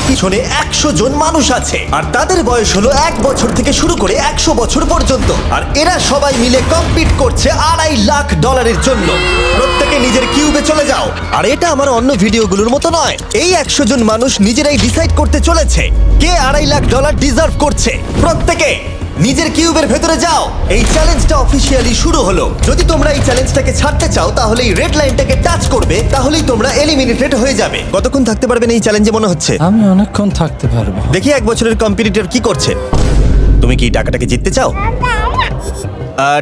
পিছনে 100 জন মানুষ আছে আর তাদের বয়স হলো 1 বছর থেকে শুরু করে 100 বছর পর্যন্ত। আর এরা সবাই মিলে কম্পিট করছে $2.5 লাখ জন্য। প্রত্যেকে নিজের কিউবে চলে যাও। আর এটা আমার অন্য ভিডিওগুলোর মতো নয়, এই 100 জন মানুষ নিজেরাই ডিসাইড করতে চলেছে কে $2.5 লাখ ডিজার্ভ করছে। প্রত্যেকে নিজের কিউবের ভেতরে যাও। এই চ্যালেঞ্জটা অফিসিয়ালি শুরু হলো। যদি তোমরা এই চ্যালেঞ্জটাকে ছাড়তে চাও তাহলে এই রেড লাইনটাকে টাচ করবে, তাহলেই তোমরা এলিমিনেটেড হয়ে যাবে। কতক্ষণ থাকতে পারবেন এই চ্যালেঞ্জে মনে হচ্ছে? আমি অনেকক্ষণ থাকতে পারবো। দেখি 1 বছরের কম্পিটিটর কি করছে। তুমি কি টাকাটাকে জিততে চাও?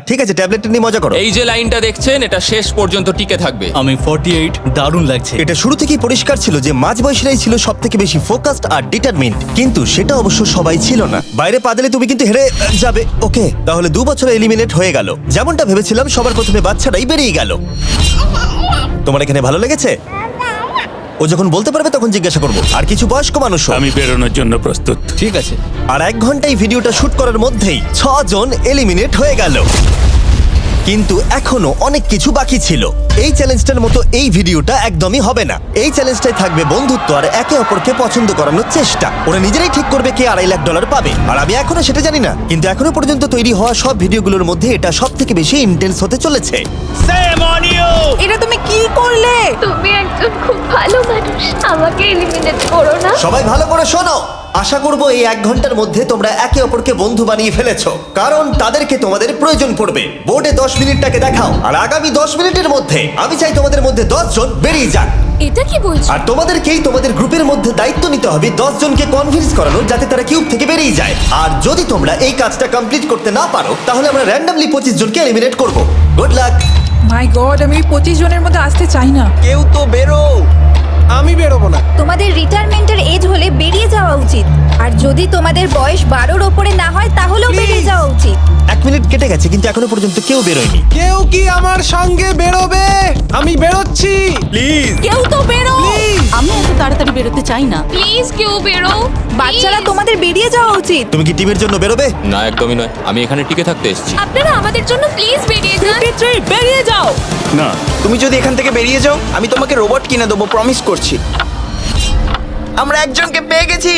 ঠিক আছে, ট্যাবলেটটা নিয়ে মজা করো। এই যে লাইনটা দেখছেন এটা শেষ পর্যন্ত টিকে থাকবে। আমি 48, দারুণ লাগছে। এটা শুরু থেকেই পরিষ্কার ছিল যে মাঝবয়সীরাই ছিল সব থেকে বেশি ফোকাসড আর ডিটারমিন্ড, কিন্তু সেটা অবশ্য সবাই ছিল না। বাইরে পা দিলে তুমি কিন্তু হেরে যাবে। ওকে, তাহলে 2 বছর এলিমিনেট হয়ে গেল। যেমনটা ভেবেছিলাম সবার প্রথমে বাচ্চাটাই বেরিয়ে গেল। তোমার এখানে ভালো লেগেছে? ও যখন বলতে পারবে তখন জিজ্ঞাসা করবো। আর কিছু বয়স্ক মানুষ। আমি বেরোনোর জন্য প্রস্তুত। ঠিক আছে। আর 1 ঘন্টায় ভিডিওটা শুট করার মধ্যেই 6 জন এলিমিনেট হয়ে গেল। কিন্তু এখনো অনেক কিছু বাকি ছিল। এই চ্যালেঞ্জটার মতো এই ভিডিওটা একদমই হবে না। এই চ্যালেঞ্জটাই থাকবে বন্ধুত্ব আর একে অপরকে পছন্দ করানোর চেষ্টা। ওরা নিজেরাই ঠিক করবে কে $2.5 লাখ পাবে। আর আমি এখনো সেটা জানি না, কিন্তু এখনো পর্যন্ত তৈরি হওয়া সব ভিডিওগুলোর মধ্যে এটা সব থেকে বেশি ইন্টেন্স হতে চলেছে। এটা তুমি কি করলে? তুমি একজন খুব ভালো মানুষ, আমাকে এলিমিনেট করো না। সবাই ভালো করে শোনো। আশা করব এই 1 ঘন্টার মধ্যে তোমরা একে অপরকে বন্ধু বানিয়ে ফেলেছো, কারণ তাদেরকে তোমাদের প্রয়োজন পড়বে। বোর্ডে 10 মিনিটটাকে দেখাও, আর আগামী 10 মিনিটের মধ্যে আমি চাই তোমাদের মধ্যে 10 জন বেরিয়ে যাক। এটা কি বলছো? আর তোমাদেরকেই তোমাদের গ্রুপের মধ্যে দায়িত্ব নিতে হবে 10 জনকে কনভিন্স করানোর যাতে তারা কিউব থেকে বেরিয়ে যায়। আর যদি তোমরা এই কাজটা কমপ্লিট করতে না পারো তাহলে আমরা র্যান্ডমলি 25 জনকে এলিমিনেট করব। Good luck. মাই গড, আমি 25 জনের মধ্যে আসতে চাই না। কেউ তো বেরো। আমি বেরোবো না। তোমাদের রিটায়ারমেন্টের এজ হলে বেরিয়ে যাওয়া উচিত। আর যদি তোমাদের বয়স 12-র ওপরে না হয় তাহলেও বেরিয়ে যাওয়া উচিত। 1 মিনিট কেটে গেছে কিন্তু এখনো পর্যন্ত কেউ বেরোয়নি। কেউ কি আমার সঙ্গে বেরোবে? আমি বেরোচ্ছি। প্লিজ। কেউ তো বেরো। আমি এত তাড়াতাড়ি বেরোতে চাই না। প্লিজ কেউ বেরো। বাচ্চারা, তোমাদের বেরিয়ে যাওয়া উচিত। তুমি কি টিমের জন্য বেরোবে? না, একদমই নয়। আমি এখানে টিকে থাকতে এসেছি। আপনারা আমাদের জন্য প্লিজ বেরিয়ে যান। বেরিয়ে যাও। না, তুমি যদি এখান থেকে বেরিয়ে যাও আমি তোমাকে রোবট কিনে দেবো, প্রমিস করছি। আমরা একজনকে পেয়ে গেছি।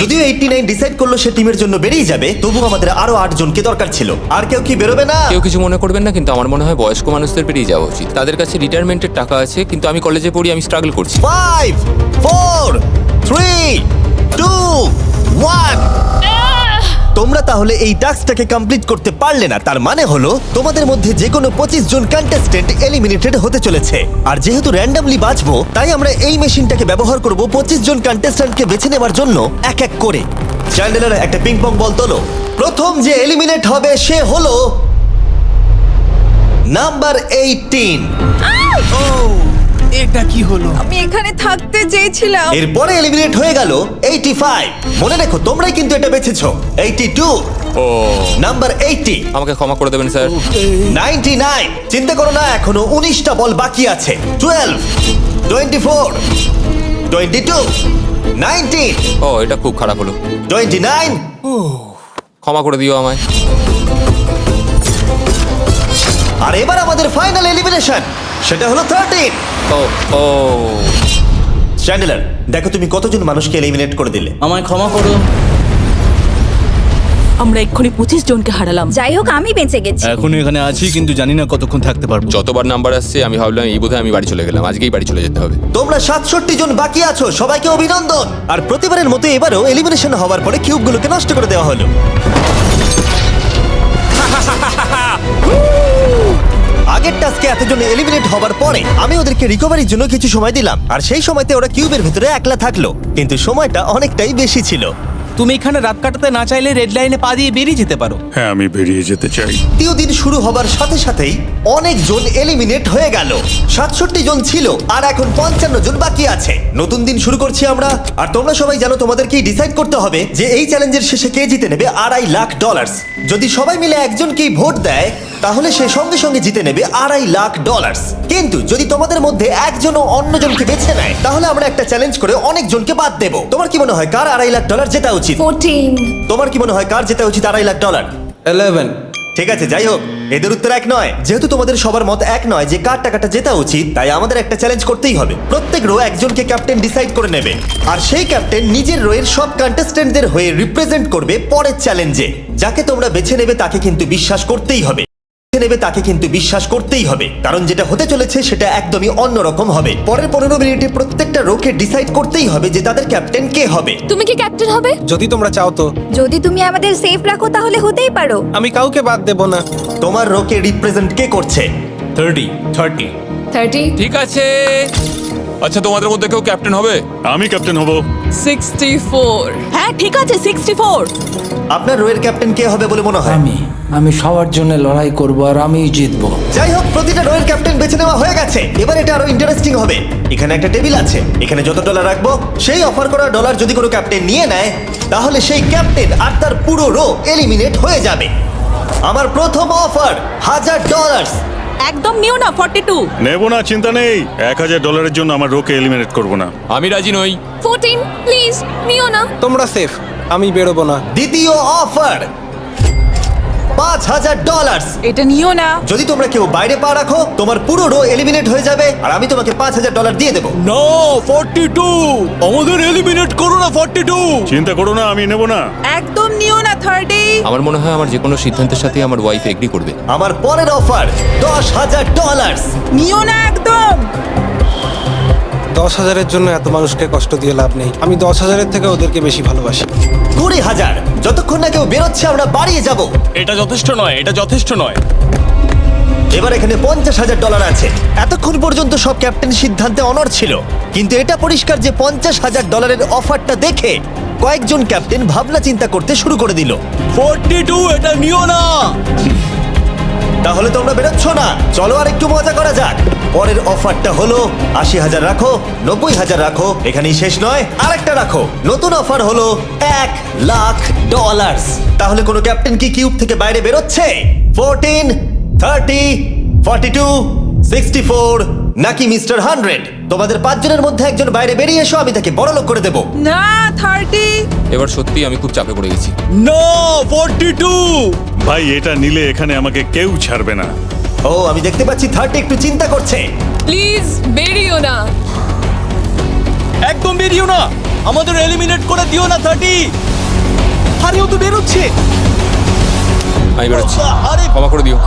যদিও 89 ডিসাইড করলো সে টিমের জন্য বেরিয়ে যাবে, তবু আমাদের আরো 8 জনকে দরকার ছিল। আর কেউ কি বেরোবে না? কেউ কিছু মনে করবেন না, কিন্তু আমার মনে হয় বয়স্ক মানুষদের বেরিয়ে যাওয়া উচিত। তাদের কাছে রিটায়ারমেন্টের টাকা আছে, কিন্তু আমি কলেজে পড়ি, আমি স্ট্রাগল করছি। 5 4 3 2 1। তোমরা তাহলে এই টাস্কটাকে কমপ্লিট করতে পারলে না, তার মানে হলো তোমাদের মধ্যে যে কোনো 25 জন কন্টেস্টেন্ট এলিমিনেটেড হতে চলেছে। আর যেহেতু র্যান্ডমলি বাঁচবো, তাই আমরা এই মেশিনটাকে ব্যবহার করব 25 জন কন্টেস্টেন্টকে বেছে নেবার জন্য এক এক করে। চ্যান্ডেলার, একটা পিং পং বল তোলো। প্রথম যে এলিমিনেট হবে সে হলো নাম্বার 18। এটা কি হলো? আমি এখানে থাকতে চেয়েছিলাম। এরপরে এলিমিনেট হয়ে গেল 85। মনে রেখো তোমরাই কিন্তু এটা বেছেছো। 82, ও, নাম্বার 80, আমাকে ক্ষমা করে দেবেন স্যার। 99। চিন্তা করো না, এখনো 19টা বল বাকি আছে। 12, 24, 22, 19, ও, এটা খুব খারাপ হলো। 29। ক্ষমা করে দিও আমায়। আর এবার আমাদের ফাইনাল এলিমিনেশন, সেটা হলো 13। ও ও, চ্যান্ডেলার, দেখো তুমি কতজন মানুষকে এলিমিনেট করে দিলে। আমায় ক্ষমা করো। আমরা এক্ষুনি 25 জনকে হারালাম। যাই হোক, আমি বেঁচে গেছি। এখনো এখানে আছি, কিন্তু জানি না কতক্ষণ থাকতে পারবো। যতবার নাম্বার আসছে আমি ভাবলাম এই বোধহয় আমি বাড়ি চলে গেলাম, আজকেই বাড়ি চলে যেতে হবে। তোমরা 67 জন বাকি আছো, সবাইকে অভিনন্দন। আর প্রতিবারের মতো এবারও এলিমিনেশন হওয়ার পরে কিউবগুলোকে নষ্ট করে দেওয়া হলো। আগের টাস্কে এতজন এলিমিনেট হবার পরে আমি ওদেরকে রিকভারির জন্য কিছু সময় দিলাম, আর সেই সময়তে ওরা কিউবের ভিতরে একলা থাকলো, কিন্তু সময়টা অনেকটাই বেশি ছিল। তুমি এখানে রাত কাটাতে না চাইলে রেড লাইনে পা দিয়ে বেরিয়ে যেতে পারো। হ্যাঁ, আমি বেরিয়ে যেতে চাই। দ্বিতীয় দিন শুরু হবার সাথে সাথেই অনেক জন এলিমিনেট হয়ে গেল। 67 জন ছিল আর এখন 55 জন বাকি আছে। নতুন দিন শুরু করছি আমরা, আর তোমরা সবাই জানো তোমাদেরকেই ডিসাইড করতে হবে যে এই চ্যালেঞ্জের শেষে কে জিতে নেবে $2.5 লাখ। যদি সবাই মিলে একজনকেই ভোট দেয় তাহলে সে সঙ্গে সঙ্গে জিতে নেবে $2.5 লাখ। কিন্তু যদি তোমাদের মধ্যে একজনও অন্যজনকে বেছে নেয় তাহলে আমরা একটা চ্যালেঞ্জ করে অনেক জনকে বাদ দেব। তোমার কি মনে হয় কার $2.5 লাখ জেতা উচিত? 14। তোমার কি মনে হয় কার জেতা উচিত $2.5 লাখ? 11। ঠিক আছে, যাই হোক, এদের উত্তর এক নয়। যেহেতু তোমাদের সবার মত এক নয় যে কার টাকাটা জেতা উচিত, তাই আমাদের একটা চ্যালেঞ্জ করতেই হবে। প্রত্যেক রো একজনকে ক্যাপ্টেন ডিসাইড করে নেবে, আর সেই ক্যাপ্টেন নিজের রোয়ের সব কন্টেস্টেন্টদের হয়ে রিপ্রেজেন্ট করবে পরের চ্যালেঞ্জে। যাকে তোমরা বেছে নেবে তাকে কিন্তু বিশ্বাস করতেই হবে, কারণ যেটা হতে চলেছে সেটা একদমই অন্যরকম হবে। পরের 15 মিনিটে প্রত্যেকটা রোকে ডিসাইড করতেই হবে যে তাদের ক্যাপ্টেন কে হবে। তুমি কি ক্যাপ্টেন হবে? যদি তোমরা চাও তো। যদি তুমি আমাদের সেফ রাখো তাহলে হতেই পারো। আমি কাউকে বাদ দেব না। তোমার রোকে রিপ্রেজেন্ট কে করছে? 30 ঠিক আছে। আচ্ছা, তোমাদের মধ্যে কেউ ক্যাপ্টেন হবে? আমি ক্যাপ্টেন হব। 64 হ্যাঁ ঠিক আছে 64। আপনার রোয়ের ক্যাপ্টেন কে হবে বলে মনে হয়? আমি সবার জন্য লড়াই করব আর আমিই জিতবো। যাই হোক, প্রতিটা রোয়ের ক্যাপ্টেন বেছে নেওয়া হয়ে গেছে। এবার এটা আরো ইন্টারেস্টিং হবে। এখানে একটা টেবিল আছে, এখানে যত ডলার রাখবো সেই অফার করা ডলার যদি কোনো ক্যাপ্টেন নিয়ে নেয়, তাহলে সেই ক্যাপ্টেন আর তার পুরো রো এলিমিনেট হয়ে যাবে। আমার প্রথম অফার $1000। একদম নিও না 42। নেব না, চিন্তা নেই। $1000 জন্য আমার রোকে এলিমিনেট করব না। আমি রাজি নই। 14 প্লিজ নিও না। তোমরা সেফ, আমি বেরোবো না। দ্বিতীয় অফার $5000। এটা নিও না। যদি তোমরা কেউ বাইরে পা রাখো, তোমার পুরো রো এলিমিনেট হয়ে যাবে, আর আমি তোমাকে $5000 দিয়ে দেবো। নো 42, আমাদের এলিমিনেট করো না 42। চিন্তা করো না, আমি নেব না। একদম নিও না 30। আমার মনে হয় আমার যে কোনো সিদ্ধান্তের সাথে আমার ওয়াইফ এগ্রি করবে। আমার পরের অফার $10000। নিও না একদম। 10,000-এর জন্য এত মানুষকে কষ্ট দিয়ে লাভ নেই। আমি 10,000-এর থেকে ওদেরকে বেশি ভালোবাসি। 20,000। যতক্ষণ না কেউ বেরোচ্ছে আমরা বাড়িয়ে যাব। এটা যথেষ্ট নয়, এটা যথেষ্ট নয়। এবার এখানে $50,000 আছে। এতক্ষণ পর্যন্ত সব ক্যাপ্টেন সিদ্ধান্তে অনড় ছিল, কিন্তু এটা পরিষ্কার যে $50,000-এর অফারটা দেখে কয়েকজন ক্যাপ্টেন ভাবনা চিন্তা করতে শুরু করে দিল। 42, এটা নিও না। তাহলে তোমরা বেরোচ্ছ না? চলো আর একটু মজা করা যাক। পরের অফারটা হলো 80,000 রাখো, 90,000 রাখো, এখানেই শেষ নয়, আরেকটা রাখো। নতুন অফার হলো $1,00,000। তাহলে কোনো ক্যাপ্টেন কি কিউব থেকে বাইরে বেরোচ্ছে? 14, 30, 42, 64 নাকি মিস্টার 100? তোমাদের 5 জনের মধ্যে একজন বাইরে বেরিয়ে এসো, আমি তাকে বড়লোক করে দেবো। না 30। এবার সত্যি আমি খুব চাপে পড়ে গেছি। নো 42। ভাই, এটা নিলে এখানে আমাকে কেউ ছাড়বে না। ও, আমি দেখতে পাচ্ছি 30 একটু চিন্তা করছে। প্লিজ বেরিও না। একদম বেরিও না, আমাদের এলিমিনেট করে দিও না 30। আরে ও তো বেরোচ্ছে। আমি বেরোচ্ছি, আরে ক্ষমা করে দিও।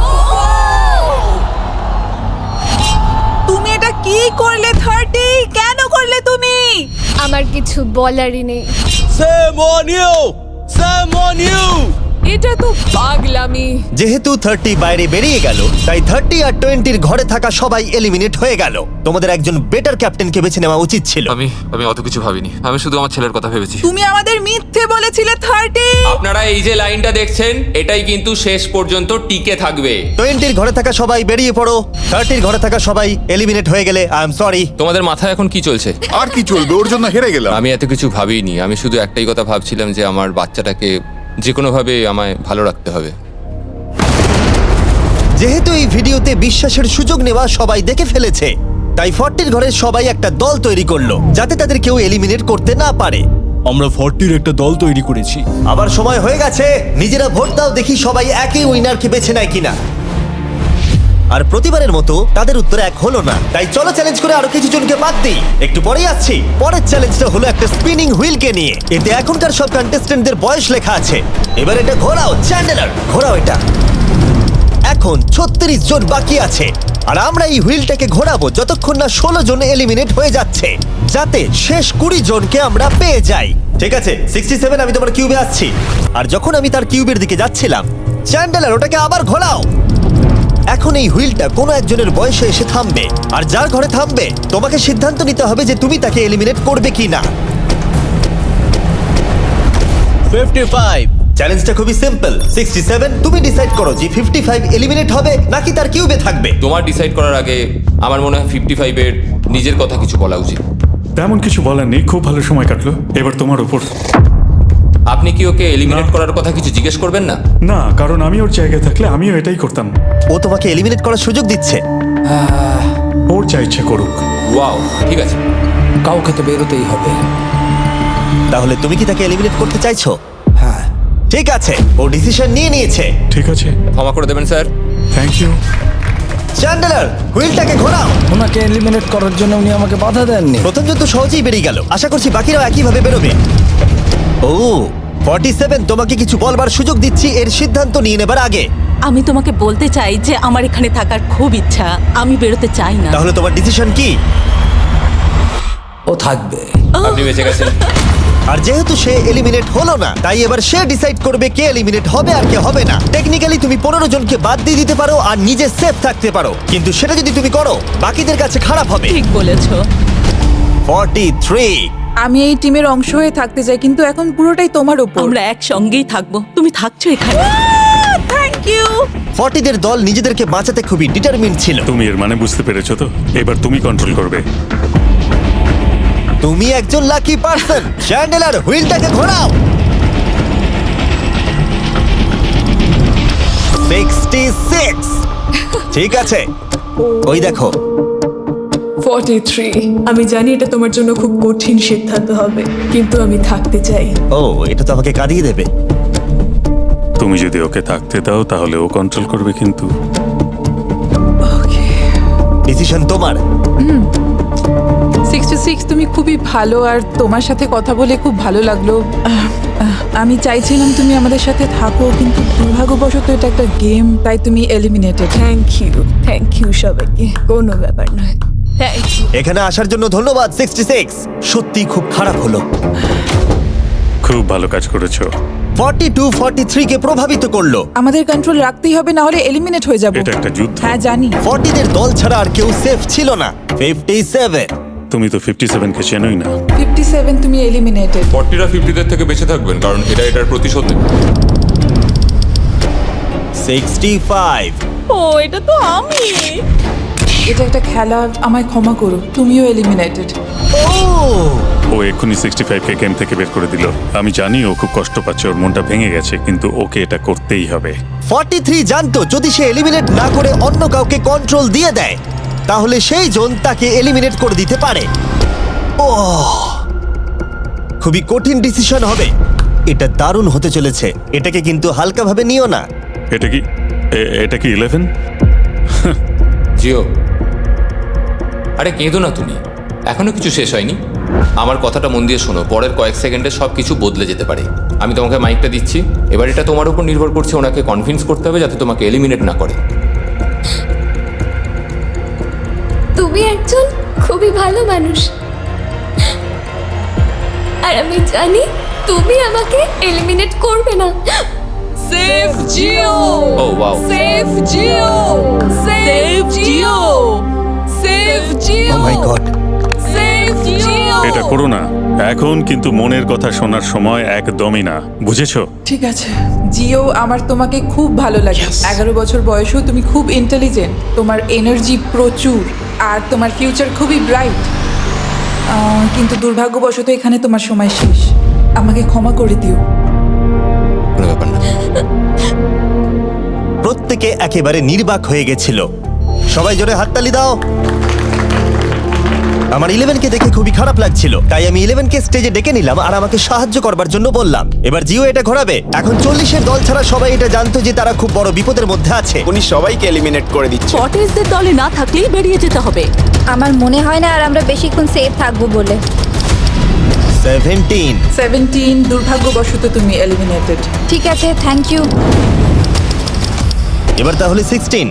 তুমি এটা কি করলে 30? কেন করলে তুমি? আমার কিছু বলারই নেই। Shame on you, shame on you. এটা তো পাগলামি। যেহেতু 30 বাইরে বেরিয়ে গেল, তাই 30 আর 20-র ঘরে থাকা সবাই এলিমিনেট হয়ে গেল। তোমাদের একজন বেটার ক্যাপ্টেনকে বেছে নেওয়া উচিত ছিল। আমি অত কিছু ভাবিনি, আমি শুধু আমার ছেলের কথা ভেবেছি। তুমি আমাদের মিথ্যে বলেছিলে 30। আপনারা এই যে লাইনটা দেখছেন, এটাই কিন্তু শেষ পর্যন্ত টিকে থাকবে। 20-র ঘরে থাকা সবাই বেরিয়ে পড়ো, 30-র ঘরে থাকা সবাই এলিমিনেট হয়ে গেলে আই এম সরি। তোমাদের মাথায় এখন কি চলছে? আর কি চলবে, ওর জন্য হেরে গেলাম। আমি এত কিছু ভাবিনি, আমি শুধু একটাই কথা ভাবছিলাম যে আমার বাচ্চাটাকে যে কোনোভাবে আমায় ভালো রাখতে হবে। যেহেতু এই ভিডিওতে বিশ্বাসের সুযোগ নেওয়া সবাই দেখে ফেলেছে, তাই 40-র ঘরের সবাই একটা দল তৈরি করলো যাতে তাদের কেউ এলিমিনেট করতে না পারে। আমরা 40-র একটা দল তৈরি করেছি। আবার সময় হয়ে গেছে, নিজেরা ভোট দাও, দেখি সবাই একই উইনারকে বেছে নেয় কিনা। আর প্রতিবারের মতো তাদের উত্তর এক হলো না, তাই চলো চ্যালেঞ্জ করে আরো কিছু জনকে বাদ দিই। একটু পরেই আসছি। পরের চ্যালেঞ্জটা হলো একটা স্পিনিং হুইলকে নিয়ে। এতে এখনকার সব কন্টেস্টেন্টদের বয়স লেখা আছে। এবার এটা ঘোরাও, চ্যান্ডেলার ঘোরাও এটা। এখন 36 জন বাকি আছে, আর আমরা এই হুইলটাকে ঘোরাবো যতক্ষণ না 16 জন এলিমিনেট হয়ে যাচ্ছে, যাতে শেষ 20 জনকে আমরা পেয়ে যাই। ঠিক আছে 67, আমি তোমার কিউবে আসছি। আর যখন আমি তার কিউবের দিকে যাচ্ছিলাম, চ্যান্ডেলার ওটাকে আবার ঘোরাও। এখন এই হুইলটা কোনো একজনের বয়সে এসে থামবে, আর যার ঘরে থামবে তোমাকে সিদ্ধান্ত নিতে হবে যে তুমি তাকে এলিমিনেট করবে কি না। 55। চ্যালেঞ্জটা খুবই সিম্পল। 67, তুমি ডিসাইড করো যে 55 এলিমিনেট হবে নাকি তার কিউবে থাকবে। তোমার ডিসাইড করার আগে আমার মনে হয় 55-এর নিজের কথা কিছু বলা উচিত। তেমন কিছু বলার নেই, খুব ভালো সময় কাটলো। এবার তোমার উপর। আপনি কি ওকে এলিমিনেট করার কথা কিছু জিজ্ঞেস করবেন না? না, কারণ আমি ওর জায়গায় থাকলে আমিও এটাই করতাম। ও তোমাকে এলিমিনেট করার সুযোগ দিচ্ছে। ওর যা ইচ্ছে করুক। ওয়াও, ঠিক আছে। কাউকে তো বেরোতেই হবে। তাহলে তুমি কি তাকে এলিমিনেট করতে চাইছো? হ্যাঁ। ঠিক আছে, ও ডিসিশন নিয়ে নিয়েছে। ঠিক আছে, ক্ষমা করে দেবেন স্যার। Thank you. চ্যান্ডেলার, হুইলটাকে ঘোরাও। ওনাকে এলিমিনেট করার জন্য উনি আমাকে বাধা দেননি। প্রথম জন তো সহজেই বেরিয়ে গেল, আশা করছি বাকিরাও একইভাবে বেরোবে। ও 47, তোমাকে কিছু বলবার সুযোগ দিচ্ছি এর সিদ্ধান্ত নিয়ে নেবার আগে। আমি তোমাকে বলতে চাই যে আমার এখানে থাকার খুব ইচ্ছা, আমি বেরোতে চাই না। তাহলে তোমার ডিসিশন কি? ও থাকবে। আপনি বেঁচে গেছেন। আর যেহেতু সে এলিমিনেট হলো না, তাই এবার সে ডিসাইড করবে কে এলিমিনেট হবে আর কে হবে না। টেকনিক্যালি তুমি 15 জনকে বাদ দিয়ে দিতে পারো আর নিজে সেফ থাকতে পারো, কিন্তু সেটা যদি তুমি করো বাকিদের কাছে খারাপ হবে। ঠিক বলেছো। 43। আমি এই টিমের অংশ হয়ে থাকতে চাই, কিন্তু এখন পুরোটাই তোমার উপর। আমরা একসঙ্গেই থাকবো, তুমি থাকছো এখানে। Thank you. 40 দের দল নিজেদেরকে বাঁচাতে খুবই ডিটারমিন্ড ছিল। তুমি এর মানে বুঝতে পেরেছো তো? এবার তুমি কন্ট্রোল করবে। তুমি একজন লাকি পার্সন। চ্যান্ডেলার, হুইলটাকে ঘোরাও। 66। ঠিক আছে, ওই দেখো। 43। আমি জানি এটা তোমার জন্য খুব কঠিন সিদ্ধান্ত হবে, কিন্তু আমি থাকতে চাই। ও, এটা তো আমাকে কাঁদিয়ে দেবে। তুমি যদি ওকে থাকতে দাও তাহলে ও কন্ট্রোল করবে, কিন্তু ডিসিশন তোমার। 66, তুমি খুবই ভালো আর তোমার সাথে কথা বলে খুব ভালো লাগলো। আমি চাইছিলাম তুমি আমাদের সাথে থাকো, কিন্তু দুর্ভাগ্যবশত এটা একটা গেম, তাই তুমি এলিমিনেটেড। থ্যাংক ইউ সবাইকে, কোনো ব্যাপার নয়। Thank you. এখানে আসার জন্য ধন্যবাদ 66। সত্যি খুব খারাপ হলো। খুব ভালো কাজ করেছো। 42 43 কে প্রভাবিত করলো। আমাদের কন্ট্রোল রাখতেই হবে, না হলে এলিমিনেট হয়ে যাব। এটা একটা যুদ্ধ। হ্যাঁ জানি। 40 দের দল ছাড়া আর কেউ সেফ ছিল না। 57। তুমি তো 57 কে চেনোই না। 57, তুমি এলিমিনেটেড। 40রা 50দের থেকে বেঁচে থাকবেন, কারণ এটা এটার প্রতিশোধ নেবে। 65। ও, এটা তো আমি। এটা একটা খেলা, আমায় ক্ষমা করো, তুমিও এলিমিনেটেড। ও এক্ষুনি 65 কে গেম থেকে বের করে দিল। আমি জানি ও খুব কষ্ট পাচ্ছে, ওর মনটা ভেঙে গেছে, কিন্তু ওকে এটা করতেই হবে। 43 জানতো যদি সে এলিমিনেট না করে অন্য কাউকে কন্ট্রোল দিয়ে দেয়, তাহলে সেই জন তাকে এলিমিনেট করে দিতে পারে। ও, খুবই কঠিন ডিসিশন হবে। এটা দারুণ হতে চলেছে। এটাকে কিন্তু হালকাভাবে নিও না। এটা কি 11? জিও, আরে কেঁদো না তুমি, এখনো কিছু শেষ হয়নি। আমার কথাটা মন দিয়ে শোনো, পরের কয়েক সেকেন্ডে সব কিছু বদলে যেতে পারে। আমি তোমাকে মাইকটা দিচ্ছি, এবার এটা তোমার উপর নির্ভর করছে ওনাকে কনভিন্স করতে হবে যাতে তোমাকে এলিমিনেট না করে। তুমি একজন খুবই ভালো মানুষ, আর আমি জানি তুমি আমাকে এলিমিনেট করবে না। Save Jio. Oh wow. Save Jio. Save Jio. Save Jio. Oh my god. Save Jio. এটা করো না এখন, কিন্তু মনের কথা শোনার সময় একদমই না, বুঝেছো? ঠিক আছে জিও, আমার তোমাকে খুব ভালো লাগে। 11 বছর বয়সেও তুমি খুব ইন্টেলিজেন্ট, তোমার এনার্জি প্রচুর, আর তোমার ফিউচার খুবই ব্রাইট। কিন্তু দুর্ভাগ্যবশত এখানে তোমার সময় শেষ। আমাকে ক্ষমা করে দিও। কোনো ব্যাপার না। প্রত্যেকে একেবারে নির্বাক হয়ে গেছিল। সবাই জোরে হাততালি দাও। আমার 11 কে দেখে খুবই খারাপ লাগছিল, তাই আমি 11 কে স্টেজে ডেকে নিলাম আর আমাকে সাহায্য করবার জন্য বললাম। এবার জিও এটা ঘোরাবে। এখন 40 এর দল ছাড়া সবাই এটা জানতো যে তারা খুব বড় বিপদের মধ্যে আছে। উনি সবাইকে এলিমিনেট করে দিচ্ছে। 40দের দলে না থাকলেই বেরিয়ে যেতে হবে। আমার মনে হয় না আর আমরা বেশিক্ষণ সেফ থাকবো বলে। 17। দুর্ভাগ্যবশত তুমি এলিমিনেটেড। ঠিক আছে, থ্যাংক ইউ। এবার তাহলে 16।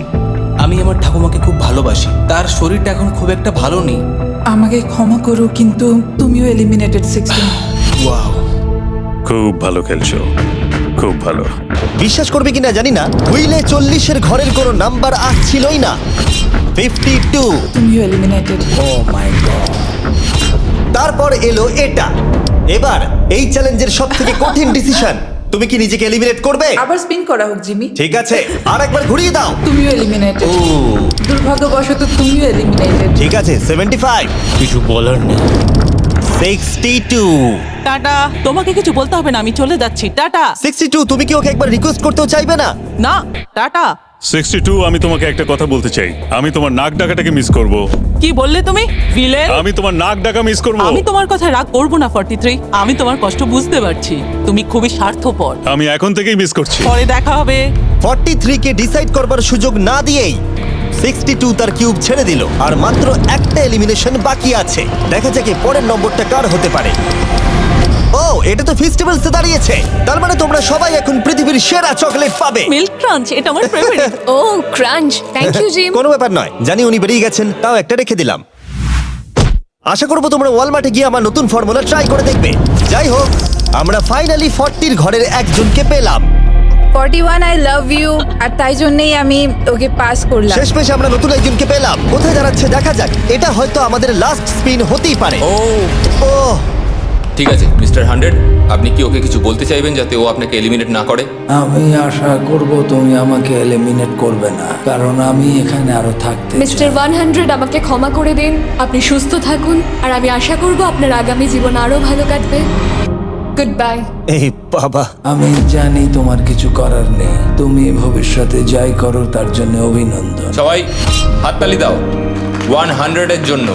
আমি আমার ঠাকুমাকে খুব ভালোবাসি, তার শরীরটা এখন খুব একটা ভালো নেই। আমাকে ক্ষমা করো, কিন্তু তুমিও এলিমিনেটেড 16। ওয়াও, খুব ভালো খেলছো, খুব ভালো। বিশ্বাস করবে কিনা জানি না, হুইলে 40 এর ঘরের কোনো নাম্বার আসছিলই না। 52। তুমিও এলিমিনেটেড। O my god. তারপর এলো এটা। এবার এই চ্যালেঞ্জের সবথেকে কঠিন ডিসিশন, তুমি কি নিজেকে এলিমিনেট করবে? আবার স্পিন করা হোক জিমি। ঠিক আছে, আর একবার ঘুরিয়ে দাও। তুমিও এলিমিনেটেড। দুর্ভাগ্যবশত তুমিও এলিমিনেটেড। ঠিক আছে, 75। কিছু বলার নেই। 62। টাটা। তোমাকে কিছু বলতে হবে না, আমি চলে যাচ্ছি। টাটা। 62, তুমি কি ওকে একবার রিকোয়েস্ট করতেও চাইবে না? না, টাটা। 62 আমি তোমাকে একটা কথা বলতে চাই, আমি তোমার নাক ডাকাটাকে মিস করব। কি বললে তুমি ভিলেন? আমি তোমার নাক ডাকা মিস করব। আমি তোমার কথা রাগ করব না 43। আমি তোমার কষ্ট বুঝতে পারছি, তুমি খুবই স্বার্থপর। আমি এখন থেকেই মিস করছি। পরে দেখা হবে। 43 কে ডিসাইড করবার সুযোগ না দিয়েই 62 তার কিউব ছেড়ে দিল, আর মাত্র একটা এলিমিনেশন বাকি আছে। দেখা যাক এর পরের নম্বরটা কার হতে পারে। ও, এটা তো ফেস্টিভ্যালসে দাঁড়িয়েছে, তার মানে তোমরা সবাই এখন পৃথিবীর সেরা চকলেট পাবে। মিল্ক ক্রাঞ্চ, এটা আমার ফেভারিট। ও ক্রাঞ্চ, থ্যাংক ইউ জিম। কোনো ব্যাপার নয়, জানি উনি বেরিয়ে গেছেন, তাও একটা রেখে দিলাম। আশা করবো তোমরা ওয়ালমার্টে গিয়ে আমার নতুন ফর্মুলা ট্রাই করে দেখবে। যাই হোক, আমরা ফাইনালি 40 ঘরের একজনকে পেলাম। 41 আই লাভ ইউ, আর তাই জন্যই আমি ওকে পাস করলাম। শেষমেশ আমরা নতুন একজনকে পেলাম। কোথায় দাঁড়াচ্ছে দেখা যাক। এটা হয়তো আমাদের লাস্ট স্পিন হতেই পারে। ও ঠিক আছে মিস্টার 100, আপনি কি ওকে কিছু বলতে চাইবেন যাতে ও আপনাকে এলিমিনেট না করে? আমি আশা করব তুমি আমাকে এলিমিনেট করবে না, কারণ আমি এখানে আরো থাকতে চাই। মিস্টার 100 আমাকে ক্ষমা করে দিন। আপনি সুস্থ থাকুন, আর আমি আশা করব আপনার আগামী জীবন আরো ভালো কাটবে। Good bye. এই বাবা, আমি জানি তোমার কিছু করার নেই, তুমি ভবিষ্যতে যাই করো তার জন্য অভিনন্দন। সবাই হাততালি দাও 100 এর জন্য।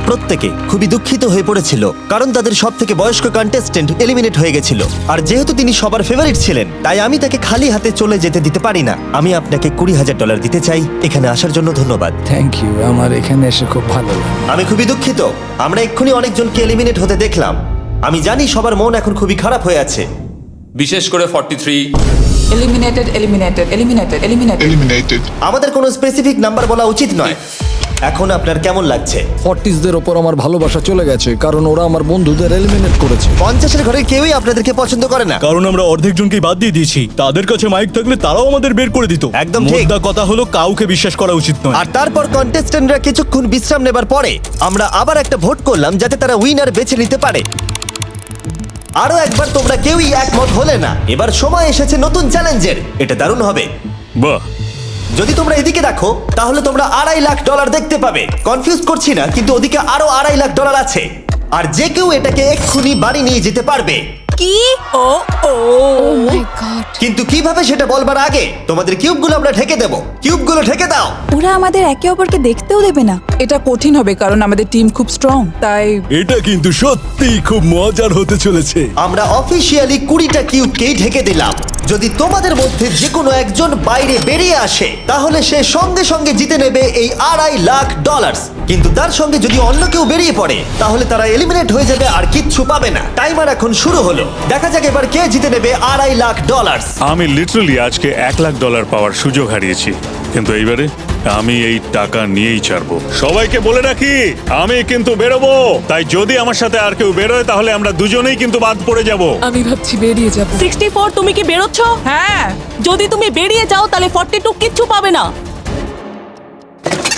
প্রত্যেকে খুবই দুঃখিত হয়ে পড়েছিল, কারণ তাদের সব থেকে বয়স্ক কন্টেস্টেন্ট এলিমিনেট হয়ে গেছিল। আর যেহেতু তিনি সবার ফেভারিট ছিলেন, তাই আমি তাকে খালি হাতে চলে যেতে দিতে পারি না। আমি আপনাকে $20,000 দিতে চাই। এখানে আসার জন্য ধন্যবাদ। থ্যাংক ইউ, আমার এখানে এসে খুব ভালো লাগে। আমি খুবই দুঃখিত, আমরা এক্ষুনি অনেকজনকে এলিমিনেট হতে দেখলাম। আমি জানি সবার মন এখন খুবই খারাপ হয়ে আছে। বিশেষ করে 43। Eliminated, eliminated, eliminated, eliminated. আমাদের কোনো স্পেসিফিক নাম্বার বলা উচিত নয়। এখন আপনার কেমন লাগছে? 40দের ওপর আমার ভালোবাসা চলে গেছে, কারণ ওরা আমার বন্ধুদের এলিমিনেট করেছে। 50-এর ঘরের কেউই আপনাদেরকে পছন্দ করে না। কারণ আমরা অর্ধেক জনকেই বাদ দিয়ে দিয়েছি। তাদের কাছে মাইক থাকলে তারাও আমাদের বের করে দিত। একদম ঠিক। মোদ্দা কথা হলো কাউকে বিশ্বাস করা উচিত নয়। আর তারপর কন্টেস্টেন্টরা কিছুক্ষণ বিশ্রাম নেবার পরে আমরা আবার একটা ভোট করলাম যাতে তারা উইনার বেছে নিতে পারে। আরো একবার তোমরা কেউই একমত হলে না। এবার সময় এসেছে নতুন চ্যালেঞ্জের। এটা দারুণ হবে। বাহ, যদি তোমরা এদিকে দেখো তাহলে তোমরা $2.5 লাখ দেখতে পাবে। কনফিউজ করছি না, কিন্তু ওদিকে আরো $2.5 লাখ আছে। আর যে কেউ এটাকে এক্ষুনি বাড়ি নিয়ে যেতে পারবে। কি? ও ও মাই গড। কিন্তু কিভাবে সেটা বলবার আগে তোমাদের কিউবগুলো আমরা ঢেকে দেবো। কিউবগুলো ঢেকে দাও। ওরা আমাদের একে অপরকে দেখতেও দেবে না। এটা কঠিন হবে কারণ আমাদের টিম খুব স্ট্রং, তাই এটা কিন্তু সত্যিই খুব মজার হতে চলেছে। আমরা অফিসিয়ালি 20টা কিউবকেই ঢেকে দিলাম। যদি তোমাদের মধ্যে যে কোনো একজন বাইরে বেরিয়ে আসে তাহলে সে সঙ্গে সঙ্গে জিতে নেবে এই $2.5 লাখ। কিন্তু তার সঙ্গে যদি অন্য কেউ বেরিয়ে পড়ে তাহলে তারা এলিমিনেট হয়ে যাবে আর কিচ্ছু পাবে না। টাইমার এখন শুরু হলো। দেখা যাক এবার কে জিতে নেবে $2.5 লাখ। আমি লিটারালি আজকে $1 লাখ পাওয়ার সুযোগ হারিয়েছি, কিন্তু এইবারে আমি এই টাকা নিয়েই ছাড়বো। সবাইকে বলে রাখি, আমি কিন্তু বেরোবো। তাই যদি আমার সাথে আর কেউ বেরোয় তাহলে আমরা দুজনেই কিন্তু বাদ পড়ে যাব। আমি ভাবছি বেরিয়ে যাব। 64, তুমি কি বেরোচ্ছ? হ্যাঁ, যদি তুমি বেরিয়ে যাও তাহলে 42 কিচ্ছু পাবে না।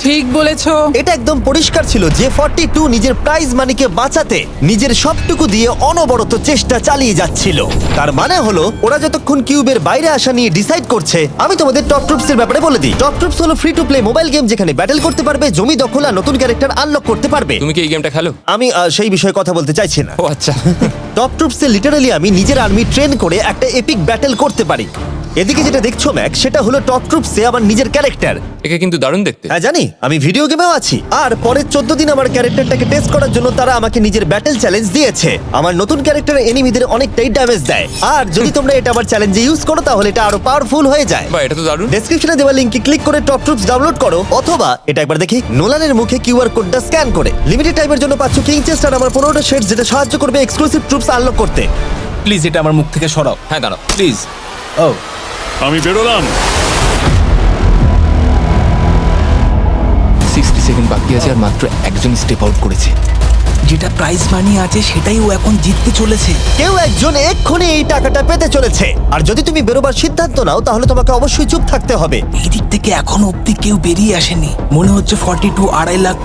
ঠিক বলেছো। এটা একদম পরিষ্কার ছিল যে 42 নিজের প্রাইজ মানিকে বাঁচাতে নিজের সবটুকু দিয়ে অনবরত চেষ্টা চালিয়ে যাচ্ছিল। তার মানে হলো ওরা যতক্ষণ কিউবের বাইরে আসা নিয়ে ডিসাইড করছে। আমি তোমাদের টপ ট্রুপস এর ব্যাপারে বলে দিই। টপ ট্রুপস হলো free to play mobile game যেখানে ব্যাটেল করতে পারবে, জমি দখল আর নতুন ক্যারেক্টার আনলক করতে পারবে। তুমি কি এই গেমটা খেলো? আমি সেই বিষয়ে কথা বলতে চাইছি না। ও আচ্ছা। টপ ট্রুপসে লিটারালি আমি নিজের আর্মি ট্রেন করে একটা এপিক ব্যাটেল করতে পারি। এদিকে যেটা দেখছো ম্যাক, সেটা হলো টপ ট্রুপসে আমার নিজের ক্যারেক্টার। একে কিন্তু দারুণ দেখতে। হ্যাঁ জানি, আমি ভিডিও গেমেও আছি। আর পরের 14 দিন আমার ক্যারেক্টারটাকে টেস্ট করার জন্য তারা আমাকে নিজের ব্যাটেল চ্যালেঞ্জ দিয়েছে। আমার নতুন ক্যারেক্টার এনিমিদের অনেকটাই ড্যামেজ দেয়। আর যদি তোমরা এটা আমার চ্যালেঞ্জে ইউজ করো তাহলে এটা আরো পাওয়ারফুল হয়ে যায়। বা এটা তো দারুণ। ডেসক্রিপশনে দেওয়া লিংকে ক্লিক করে টপ ট্রুপস ডাউনলোড করো, অথবা এটা একবার দেখি নোলানের মুখে কিউআর কোডটা স্ক্যান করে। লিমিটেড টাইমের জন্য পাচ্ছ কিং চেস্ট আর আমার 15টা শেডস, যেটা সাহায্য করবে এক্সক্লুসিভ ট্রুপস আনলক করতে। প্লিজ এটা আমার মুখ থেকে সরাও। হ্যাঁ দাঁড়াও। প্লিজ। ও আমি বেরোলাম। 60 সেকেন্ড বাকি আছে আর মাত্র একজন স্টেপ আউট করেছে। যেটা প্রাইজ মানি আছে সেটাই ও এখন জিততে চলেছে। কেউ একজন এক্ষুনি এই টাকাটা পেতে চলেছে। আর যদি তুমি বেরোবার সিদ্ধান্ত নাও তাহলে তোমাকে অবশ্যই চুপ থাকতে হবে। এই দিক থেকে এখনো অব্দি কেউ বেরিয়ে আসেনি। মনে হচ্ছে 42 $2.5 লাখ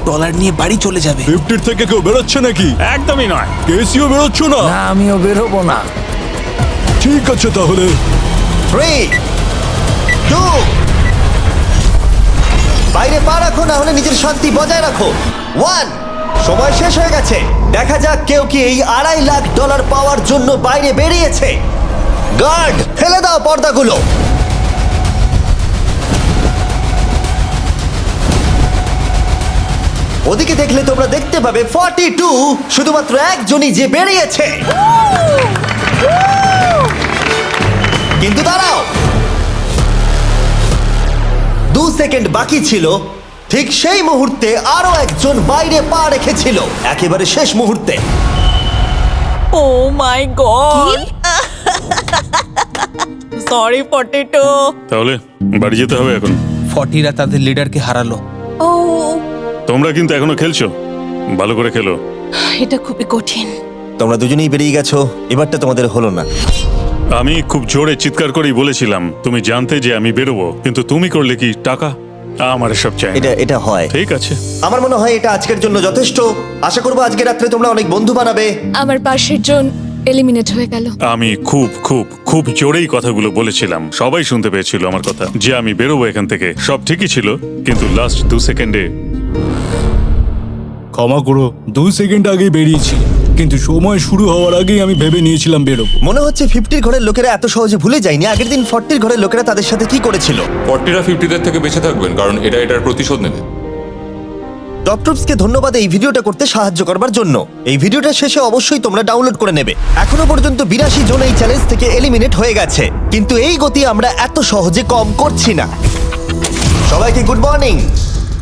নিয়ে বাড়ি চলে যাবে। 50 থেকে কেউ বেরোচ্ছে নাকি? একদমই নয়। কেসিও বেরোচ্ছ না? না, আমিও বেরোবো না। ঠিক আছে তাহলে। 3, 2, বাইরে পা রাখো, না হলে নিজের শান্তি বজায় রাখো। 1, সময় শেষ হয়ে গেছে। দেখা যাক কেউ কি এই $2.5 লাখ পাওয়ার জন্য বাইরে বেরিয়েছে। গার্ড, ফেলে দাও পর্দাগুলো। ওদিকে দেখলে তোমরা দেখতে পাবে 42, শুধুমাত্র একজনই যে বেরিয়েছে। কিন্তু দাঁড়াও, 2 সেকেন্ড বাকি ছিল। ঠিক সেই মুহূর্তে আরো একজন বাইরে পা রেখেছিল, একেবারে শেষ মুহূর্তে। ও মাই গড, সরি পটেটো। তাহলে বাড়ি যেতে হবে এখন। 40রা তাদের লিডারকে হারালো। ও, তোমরা কিন্তু এখনো খেলছো, ভালো করে খেলো। এটা খুবই কঠিন। তোমরা দুজনেই বেরিয়ে গেছো, এবারটা তোমাদের হলো না। আমি খুব জোরে চিৎকার করেই বলেছিলাম তুমি জানতে যে আমি বেরোবো, কিন্তু তুমি করলে কি টাকা? আমার সব চাই না। এটা হয়। ঠিক আছে, আমার মনে হয় এটা আজকের জন্য যথেষ্ট। আশা করবো আজকে রাত্রে তোমরা অনেক বন্ধু বানাবে। আমার পাশের জন এলিমিনেট হয়ে গেল। আমি খুব খুব খুব জোরেই কথাগুলো বলেছিলাম, সবাই শুনতে পেয়েছিল আমার কথা, যে আমি বেরোবো এখান থেকে। সব ঠিকই ছিল, কিন্তু লাস্ট 2 সেকেন্ডে। ক্ষমা করো, 2 সেকেন্ড আগেই বেরিয়েছি, কিন্তু সময় শুরু হওয়ার আগেই আমি ভেবে নিয়েছিলাম বেরোবো। মনে হচ্ছে 50-র ঘরের লোকেরা এত সহজে ভুলে যায়নি আগের দিন 40-র ঘরের লোকেরা তাদের সাথে কি করেছিল। 40রা 50দের থেকে বেঁচে থাকবেন, কারণ এটা এটার প্রতিশোধ নেবে। টপ ট্রুপসকে ধন্যবাদ এই ভিডিওটা করতে সাহায্য করবার জন্য। এই ভিডিওটা শেষে অবশ্যই তোমরা ডাউনলোড করে নেবে। এখনো পর্যন্ত 82 জন এই চ্যালেঞ্জ থেকে এলিমিনেট হয়ে গেছে, কিন্তু এই গতি আমরা এত সহজে কম করছি না। সবাইকে গুড মর্নিং।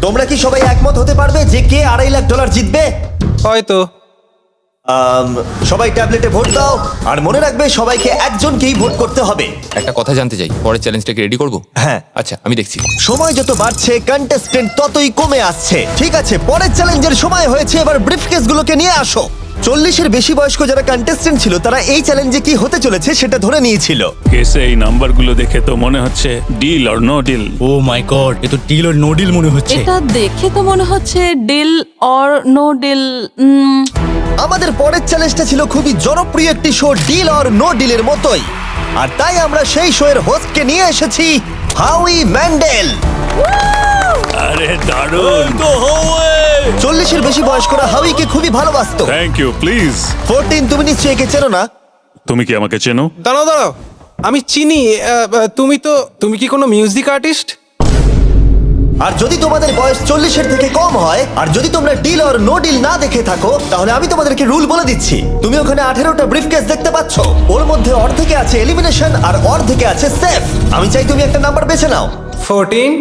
তোমরা কি সবাই একমত হতে পারবে যে কে $2.5 লাখ জিতবে? হয়তো। সবাই ট্যাবলেটে ভোট দাও, আর মনে রাখবে সবাইকে একজনকেই ভোট করতে হবে। একটা কথা জানতে চাই, পরের চ্যালেঞ্জটাকে রেডি করবো? হ্যাঁ। আচ্ছা, আমি দেখছি। সময় যত বাড়ছে কন্টেস্টেন্ট ততই কমে আসছে। ঠিক আছে, পরের চ্যালেঞ্জের সময় হয়েছে, এবার ব্রিফকেসগুলোকে নিয়ে আসো। 40-এর বেশি বয়স্ক যারা কন্টেস্টেন্ট ছিল তারা এই চ্যালেঞ্জে কি হতে চলেছে সেটা ধরে নিয়েছিল। কেসে এই নাম্বারগুলো দেখে তো মনে হচ্ছে deal or no deal. Oh my god, এ তো ডিল আর নো ডিল মনে হচ্ছে। এটা দেখে তো মনে হচ্ছে ডিল অর নো ডিল। আমাদের পরের চ্যালেঞ্জটা ছিল খুবই জনপ্রিয় একটি শো, ডিল অর নো ডিলের মতোই। আর তাই আমরা সেই শো এর হোস্টকে নিয়ে এসেছি, হাউই ম্যান্ডেল। আরে দারুণ। 40-এর বেশি বয়স্করা হাউইকে খুবই ভালোবাসতো। Thank you, please. 14, তুমি নিশ্চয়ই একে চেনো না? তুমি কি আমাকে চেনো? দাঁড়াও, আমি চিনি। তুমি কি কোনো মিউজিক আর্টিস্ট? আর যদি তোমাদের বয়স 40-এর থেকে কম হয়, আর যদি তোমরা ডিল অর নো ডিল না দেখে থাকো, তাহলে আমি তোমাদেরকে রুল বলে দিচ্ছি। তুমি ওখানে 18টা ব্রিফকেস দেখতে পাচ্ছ, ওর মধ্যে অর্ধেকে আছে এলিমিনেশন আর অর্ধেকে আছে সেফ। আমি চাই তুমি একটা নাম্বার বেছে নাও। 14।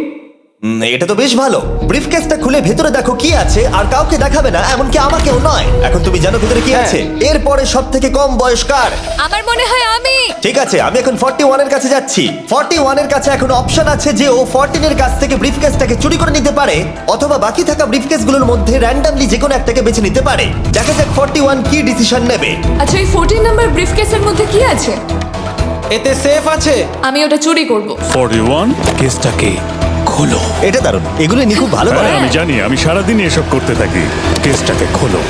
এটা তো বেশ ভালো। ব্রিফকেসটা খুলে ভেতরে দেখো কি আছে, আর কাউকে দেখাবে না, এমনকি আমাকেও নয়। এখন তুমি জানো ভেতরে কি আছে। এরপরে সব থেকে কম বয়স কার? আমার মনে হয় আমি। ঠিক আছে, আমি এখন 41-এর কাছে যাচ্ছি। 41-এর কাছে এখন অপশন আছে যে ও 14-এর কাছ থেকে ব্রিফকেসটাকে চুরি করে নিতে পারে, অথবা বাকি থাকা ব্রিফকেসগুলোর মধ্যে র্যান্ডমলি যে কোনো একটাকে বেছে নিতে পারে। দেখা যাক 41 কি ডিসিশন নেবে। আচ্ছা, এই 14 নাম্বার ব্রিফকেসের মধ্যে কি আছে? এতে সেফ আছে। আমি ওটা চুরি করব। 41 কেসটাকে খোলো। এটা দারুণ, এগুলো নি খুব ভালো করে। আমি জানি, আমি সারাদিন এসব করতে থাকি। কেসটাকে খোলো।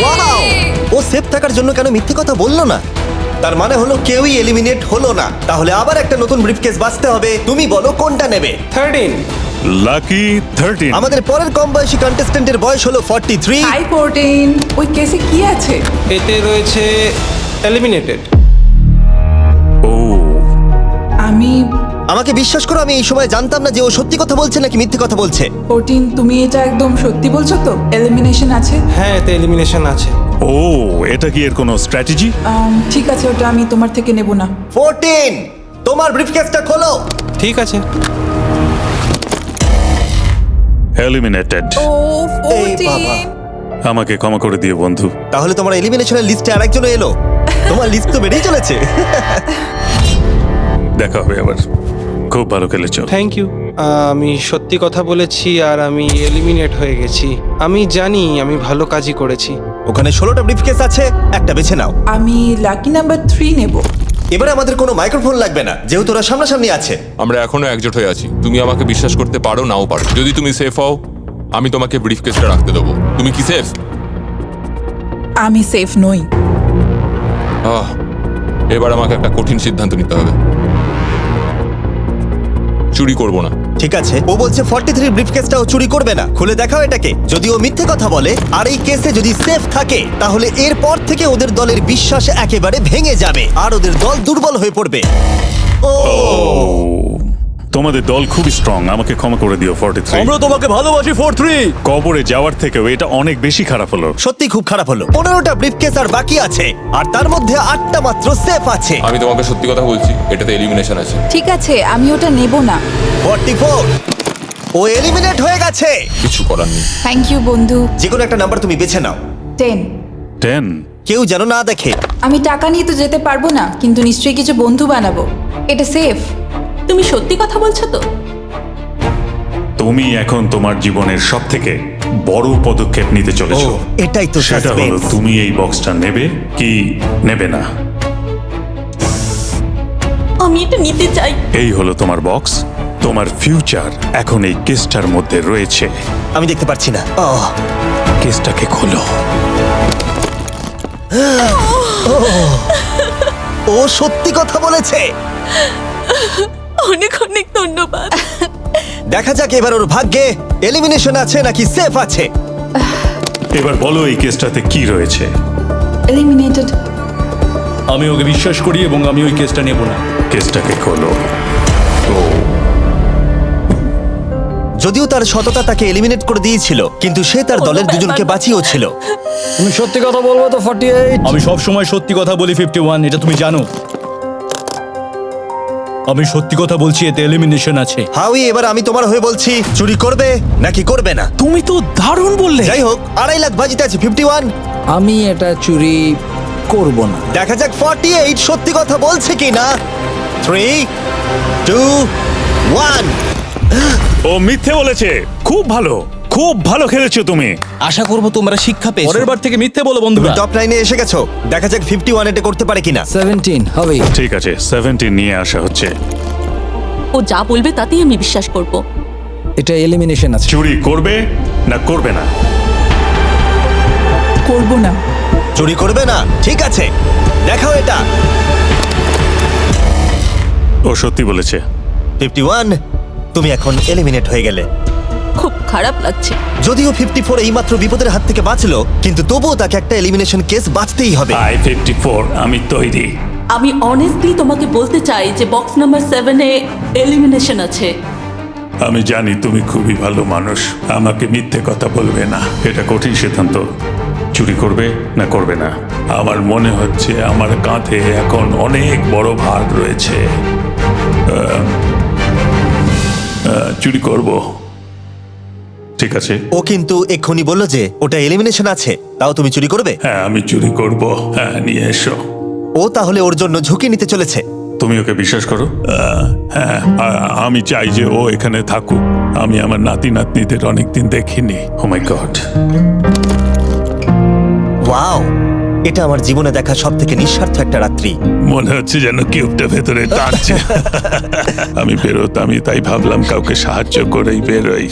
ওয়াও, ও সেফ থাকার জন্য কেন মিথ্যে কথা বললো না? তার মানে হলো কেউই এলিমিনেট হলো না। তাহলে আবার একটা নতুন ব্রিফকেস বাঁচতে হবে। তুমি বলো কোনটা নেবে? 13। লাকি 13। আমাদের পরের কম বয়সী কন্টেস্ট্যান্টের বয়স হলো 43। হাই 14, ওই কেসে কি আছে? এতে রয়েছে এলিমিনেটেড। ও, আমাকে বিশ্বাস করো, আমি এই সময় জানতাম না যে ও সত্যি কথা বলছে নাকি মিথ্যে কথা বলছে। 14, তুমি এটা একদম সত্যি বলছো তো? এলিমিনেশন আছে? হ্যাঁ, এতে এলিমিনেশন আছে। ও, এটা কি এর কোনো স্ট্র্যাটেজি? ঠিক আছে, ওটা আমি তোমার থেকে নেব না। 14, তোমার ব্রিফকেসটা খোলো। ঠিক আছে। এলিমিনেটেড। ও এই বাবা। 14। আমাকে ক্ষমা করে দিও বন্ধু। তাহলে তোমার এলিমিনেশনের লিস্টে আরেকজন এলো। তোমার লিস্ট তো বেড়েই চলেছে। দেখা হবে আবার। খুব ভালো খেলেছো। Thank you. আমি সত্যি কথা বলেছি আর আমি এলিমিনেট হয়ে গেছি। আমি জানি আমি ভালো কাজই করেছি। ওখানে 16টা ব্রিফকেস আছে, একটা বেছে নাও। আমি লাকি নাম্বার 3 নেব। এবারে আমাদের কোনো মাইক্রোফোন লাগবে না, যেহেতু ওরা সামনাসামনি আছে। আমরা এখনো একজোট হয়ে আছি। তুমি আমাকে বিশ্বাস করতে পারো, নাও পারো। যদি তুমি সেফ হও, আমি তোমাকে ব্রিফকেসটা রাখতে দেবো। তুমি কি সেফ? আমি সেফ নই। এবার আমাকে একটা কঠিন সিদ্ধান্ত নিতে হবে। চুরি করব না। ঠিক আছে, ও বলছে 43 ব্রিফকেসটাও চুরি করবে না। খুলে দেখাও এটাকে। যদি ও মিথ্যে কথা বলে আর এই কেসে যদি সেফ থাকে, তাহলে এরপর থেকে ওদের দলের বিশ্বাস একেবারে ভেঙে যাবে আর ওদের দল দুর্বল হয়ে পড়বে। ও তোমাদের দল খুবই স্ট্রং, আমাকে ক্ষমা করে দিও 43। আমরা তোমাকে ভালোবাসি 43। কবরে যাওয়ার থেকেও এটা অনেক বেশি খারাপ হলো। সত্যি খুব খারাপ হলো। 15টা ব্রিফকেস আর বাকি আছে, আর তার মধ্যে 8টা মাত্র সেফ আছে। আমি তোমাকে সত্যি কথা বলছি, এটাতে এলিমিনেশন আছে। ঠিক আছে, আমি ওটা নেব না। 44, ও এলিমিনেট হয়ে গেছে। কিছু করার নেই। থ্যাংক ইউ বন্ধু। যে কোনো একটা নাম্বার তুমি বেছে নাও। 10। 10? কেউ যেন না দেখে। আমি টাকা নিয়ে তো যেতে পারবো না, কিন্তু নিশ্চয়ই কিছু বন্ধু বানাবো। এটা সেফ। তুমি সত্যি কথা বলছো তো? তুমি এখন তোমার জীবনের সবথেকে বড় পদক্ষেপ নিতে চলেছো। ও, এটাই তো সেটা হলো suspense। তুমি এই বক্সটা নেবে কি নেবে না। আমি এটা নিতে চাই। এই হলো তোমার বক্স। তোমার ফিউচার এখন এই কেসটার মধ্যে রয়েছে। আমি দেখতে পাচ্ছি না। কেসটাকে খোলো। ও সত্যি কথা বলেছে। অনেক অনেক ধন্যবাদ। দেখা যাক এবার ওর ভাগ্যে এলিমিনেশন আছে নাকি সেফ আছে। এবার বলো এই কেসটাতে কি রয়েছে। এলিমিনেটেড। আমি ওকে বিশ্বাস করি এবং আমি ওই কেসটা নেব না। কেসটাকে খোলো। যদিও তার সততা তাকে এলিমিনেট করে দিয়েছিল, কিন্তু সে তার দলের দুজনকে বাঁচিয়েও ছিল। তুমি সত্যি কথা বলবো তো 48? আমি সব সময় সত্যি কথা বলি 51, এটা তুমি জানো। আমি সত্যি কথা বলছি, এতে এলিমিনেশন আছে। হাউই, এবার আমি তোমার হয়ে বলছি, চুরি করবে নাকি করবে না? তুমি তো দারুণ বললে। যাই হোক, 2.5 লাখ বাজিতে আছে 51। আমি এটা চুরি করব না। দেখা যাক 48 সত্যি কথা বলছে কিনা। 3, 2, 1। ও মিথ্যে বলেছে। খুব ভালো, খুব ভালো খেলেছো তুমি। আশা করব তোমরা শিক্ষা পেয়েছো। পরের বার থেকে মিথ্যে বলো তুমি বন্ধুরা। টপ 9 এ এসে গেছো। দেখা যাক 51 এটা করতে পারে কিনা। 17 হবে। ঠিক আছে, 17 নিয়ে আসা হচ্ছে। ও যা বলবে তাতেই আমি বিশ্বাস করব। এটা এলিমিনেশন আছে। চুরি করবে না করবে না? করব না। চুরি করবে না? ঠিক আছে, দেখাও এটা। ও সত্যি বলেছে। 51, তুমি এখন এলিমিনেট হয়ে গেলে। খুব খারাপ লাগছে। যদিও 54 এইমাত্র বিপদের হাত থেকে বাঁচলো, কিন্তু তবুও তাকে একটা এলিমিনেশন কেস বাঁচতেই হবে। I-54, আমি তৈরি। আমি অনেস্টলি তোমাকে বলতে চাই যে বক্স নাম্বার 7 এ এলিমিনেশন আছে। আমি জানি তুমি খুবই ভালো মানুষ, আমাকে মিথ্যে কথা বলবে না। এটা কঠিন সিদ্ধান্ত, চুরি করবে না করবে না। আমার মনে হচ্ছে আমার কাঁধে এখন অনেক বড় ভার রয়েছে। চুরি করব। ঠিক আছে। ও কিন্তু এক্ষুনি বললো যে ওটা এলিমিনেশন আছে, তাও তুমি চুরি করবে? হ্যাঁ, আমি চুরি করব। হ্যাঁ, নিয়ে এসো। ও তাহলে ওর জন্য ঝুঁকি নিতে চলেছে। তুমি ওকে বিশ্বাস করো? হ্যাঁ, আমি চাই যে ও এখানে থাকুক। আমি আমার নাতি নাতনিদের অনেকদিন দেখিনি। ও মাই গড। ওয়াও, এটা আমার জীবনে দেখা সবথেকে নিঃস্বার্থ একটা রাত্রি। মনে হচ্ছে যেন কিউবটা ভেতরে টানছে। আমি বেরোতাম, তাই ভাবলাম কাউকে সাহায্য করেই বেরোই।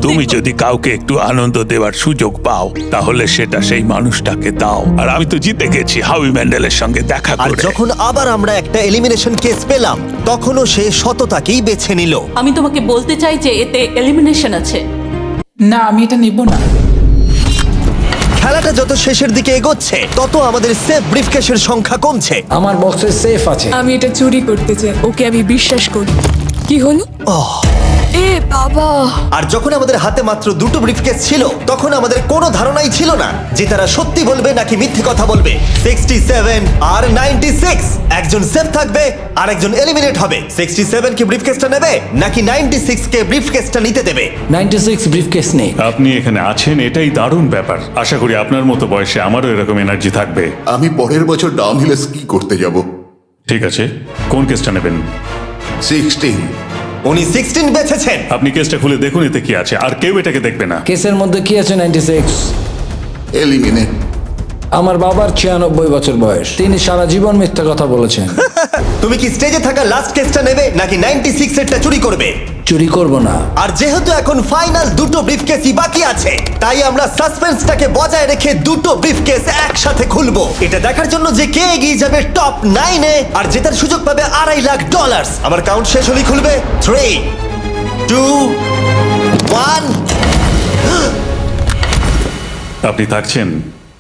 তুমি যদি কাউকে একটু আনন্দ দেওয়ার সুযোগ পাও, তাহলে সেটা সেই মানুষটাকে দাও। আর আমি তো জিতে গেছি হাউই ম্যান্ডেলের সঙ্গে দেখা আর করে। যখন আবার আমরা একটা এলিমিনেশন কেস পেলাম, তখনও সে সততাকেই বেছে নিল। আমি তোমাকে বলতে চাই যে এতে এলিমিনেশন আছে। না, আমি এটা নেব না। খেলাটা যত শেষের দিকে এগোচ্ছে, তত আমাদের সেফ ব্রিফকেসের সংখ্যা কমছে। আমার বক্সে সেফ আছে। আমি এটা চুরি করতে চাই, ওকে আমি বিশ্বাস করি। কি হলো? এ বাবা! আর যখন আমাদের হাতে মাত্র 2টো ব্রিফকেস ছিল, তখন আমাদের কোনো ধারণাই ছিল না যে তারা সত্যি বলবে নাকি মিথ্যে কথা বলবে। 67 আর 96, একজন সেফ থাকবে আর একজন এলিমিনেট হবে। 67 কি ব্রিফকেসটা নেবে নাকি 96 কে ব্রিফকেসটা নিতে দেবে? 96 ব্রিফকেস নেই। আপনি এখানে আছেন, এটাই দারুণ ব্যাপার। আশা করি আপনার মতো বয়সে আমারও এরকম এনার্জি থাকবে। আমি পরের বছর ডাউনহিলে স্কি করতে যাব। ঠিক আছে, কোন কেসটা নেবেন? 16। উনি 16 বেছেছেন। আপনি কেসটা খুলে দেখুন এতে কি আছে, আর কেউ এটাকে দেখবে না। কেসের মধ্যে কি আছে? 96 এলিমিনেট। আমার বাবার 96 বছর বয়স। তিনি সারা জীবন মিথ্যা কথা বলেছেন। তুমি কি স্টেজে থাকা লাস্ট কেসটা নেবে নাকি 96 এরটা চুরি করবে? চুরি করব না। আর যেহেতু এখন ফাইনাল 2টো ব্রিফকেসই বাকি আছে, তাই আমরা সাসপেন্সটাকে বজায় রেখে 2টো ব্রিফকেস একসাথে খুলবো। এটা দেখার জন্য যে কে এগিয়ে যাবে টপ 9 এ আর জেতার সুযোগ পাবে $2.5 লাখ। আমার কাউন্ট শেষ হলেই খুলবে। 3, 2, 1। আপনি থাকছেন?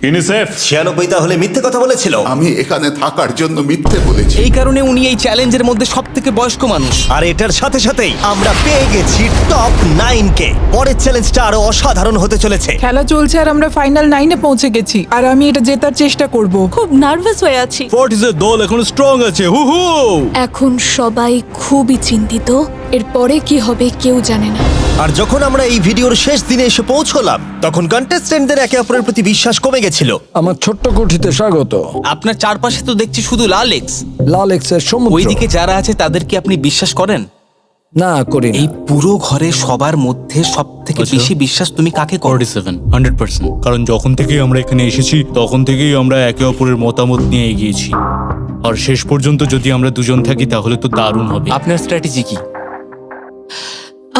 ইউনিসেফ 96 তাহলে মিথ্যে কথা বলেছিল। আমি এখানে থাকার জন্য মিথ্যে বলেছি। এই কারণে উনি এই চ্যালেঞ্জের মধ্যে সব থেকে বয়স্ক মানুষ। আর এটার সাথে সাথেই আমরা পেয়ে গেছি টপ 9 কে। পরের চ্যালেঞ্জটা আরো অসাধারণ হতে চলেছে। খেলা চলছে আর আমরা ফাইনাল 9-এ পৌঁছে গেছি আর আমি এটা জেতার চেষ্টা করব। খুব নার্ভাস হয়ে আছি। ফর্টিসের দল এখন স্ট্রং আছে। হু হু। এখন সবাই খুবই চিন্তিত, এরপরে কি হবে কেউ জানে না। আর যখন আমরা এই ভিডিওর শেষ দিনে এসে পৌঁছলাম তখন কন্টেস্টেন্টদের একে অপরের প্রতি বিশ্বাস কমে গেছিল। আমার ছোট্ট কুঠিতে স্বাগত। আপনার চারপাশে তো দেখছি শুধু লাল এক্স। লাল এক্সের সমুদ্র। ওইদিকে যারা আছে তাদের কি আপনি বিশ্বাস করেন? না করি না। এই পুরো ঘরে সবার মধ্যে সব থেকে আচ্ছা। বেশি বিশ্বাস তুমি কাকে করো? 47 100%। কারণ যখন থেকেই আমরা এখানে এসেছি তখন থেকেই আমরা একে অপরের মতামত নিয়ে এগিয়েছি। আর শেষ পর্যন্ত যদি আমরা দুজন থাকি তাহলে তো দারুণ হবে। আপনার স্ট্র্যাটেজি কি?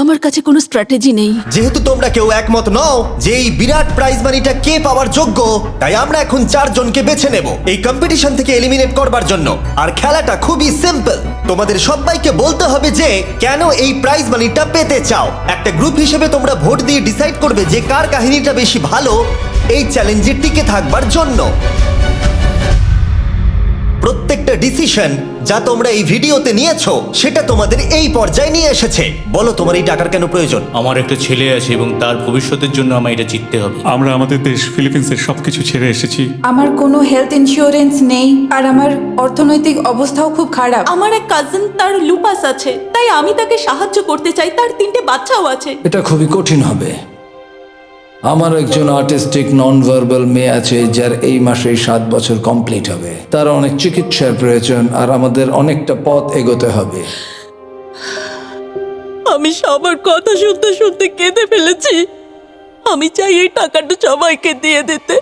আমার কাছে কোনো স্ট্র্যাটেজি নেই। যেহেতু তোমরা কেউ একমত নও যে এই বিরাট প্রাইজ মানিটা কে পাওয়ার যোগ্য, তাই আমরা এখন 4 জনকে বেছে নেব এই কম্পিটিশন থেকে এলিমিনেট করবার জন্য। আর খেলাটা খুবই সিম্পল। তোমাদের সবাইকে বলতে হবে যে কেন এই প্রাইজ মানিটা পেতে চাও। একটা গ্রুপ হিসেবে তোমরা ভোট দিয়ে ডিসাইড করবে যে কার কাহিনীটা বেশি ভালো এই চ্যালেঞ্জে টিকে থাকবার জন্য। প্রত্যেকটা ডিসিশন যা তোমরা এই ভিডিওতে নিয়েছো সেটা তোমাদের এই পর্যায়ে নিয়ে এসেছে। বলো তোমার এই টাকার কেন প্রয়োজন? আমার একটা ছেলে আছে এবং তার ভবিষ্যতের জন্য আমার এটা জিততে হবে। আমরা আমাদের দেশ ফিলিপিন্সের সবকিছু ছেড়ে এসেছি। আমার কোনো হেলথ ইন্স্যুরেন্স নেই আর আমার অর্থনৈতিক অবস্থাও খুব খারাপ। আমার এক কাজিন, তার লুপাস আছে, তাই আমি তাকে সাহায্য করতে চাই। তার 3টে বাচ্চাও আছে। এটা খুবই কঠিন হবে। আমার একজন আর্টিস্টিক নন ভার্বাল মেয়ে আছে যার এই মাসেই 7 বছর কমপ্লিট হবে। তার অনেক চিকিৎসার প্রয়োজন আর আমাদের অনেকটা পথ এগোতে হবে। আমি সবার কথা শুনতে শুনতে কেঁদে ফেলেছি। আমি চাই এই টাকাটা সবাইকে দিয়ে দিতে।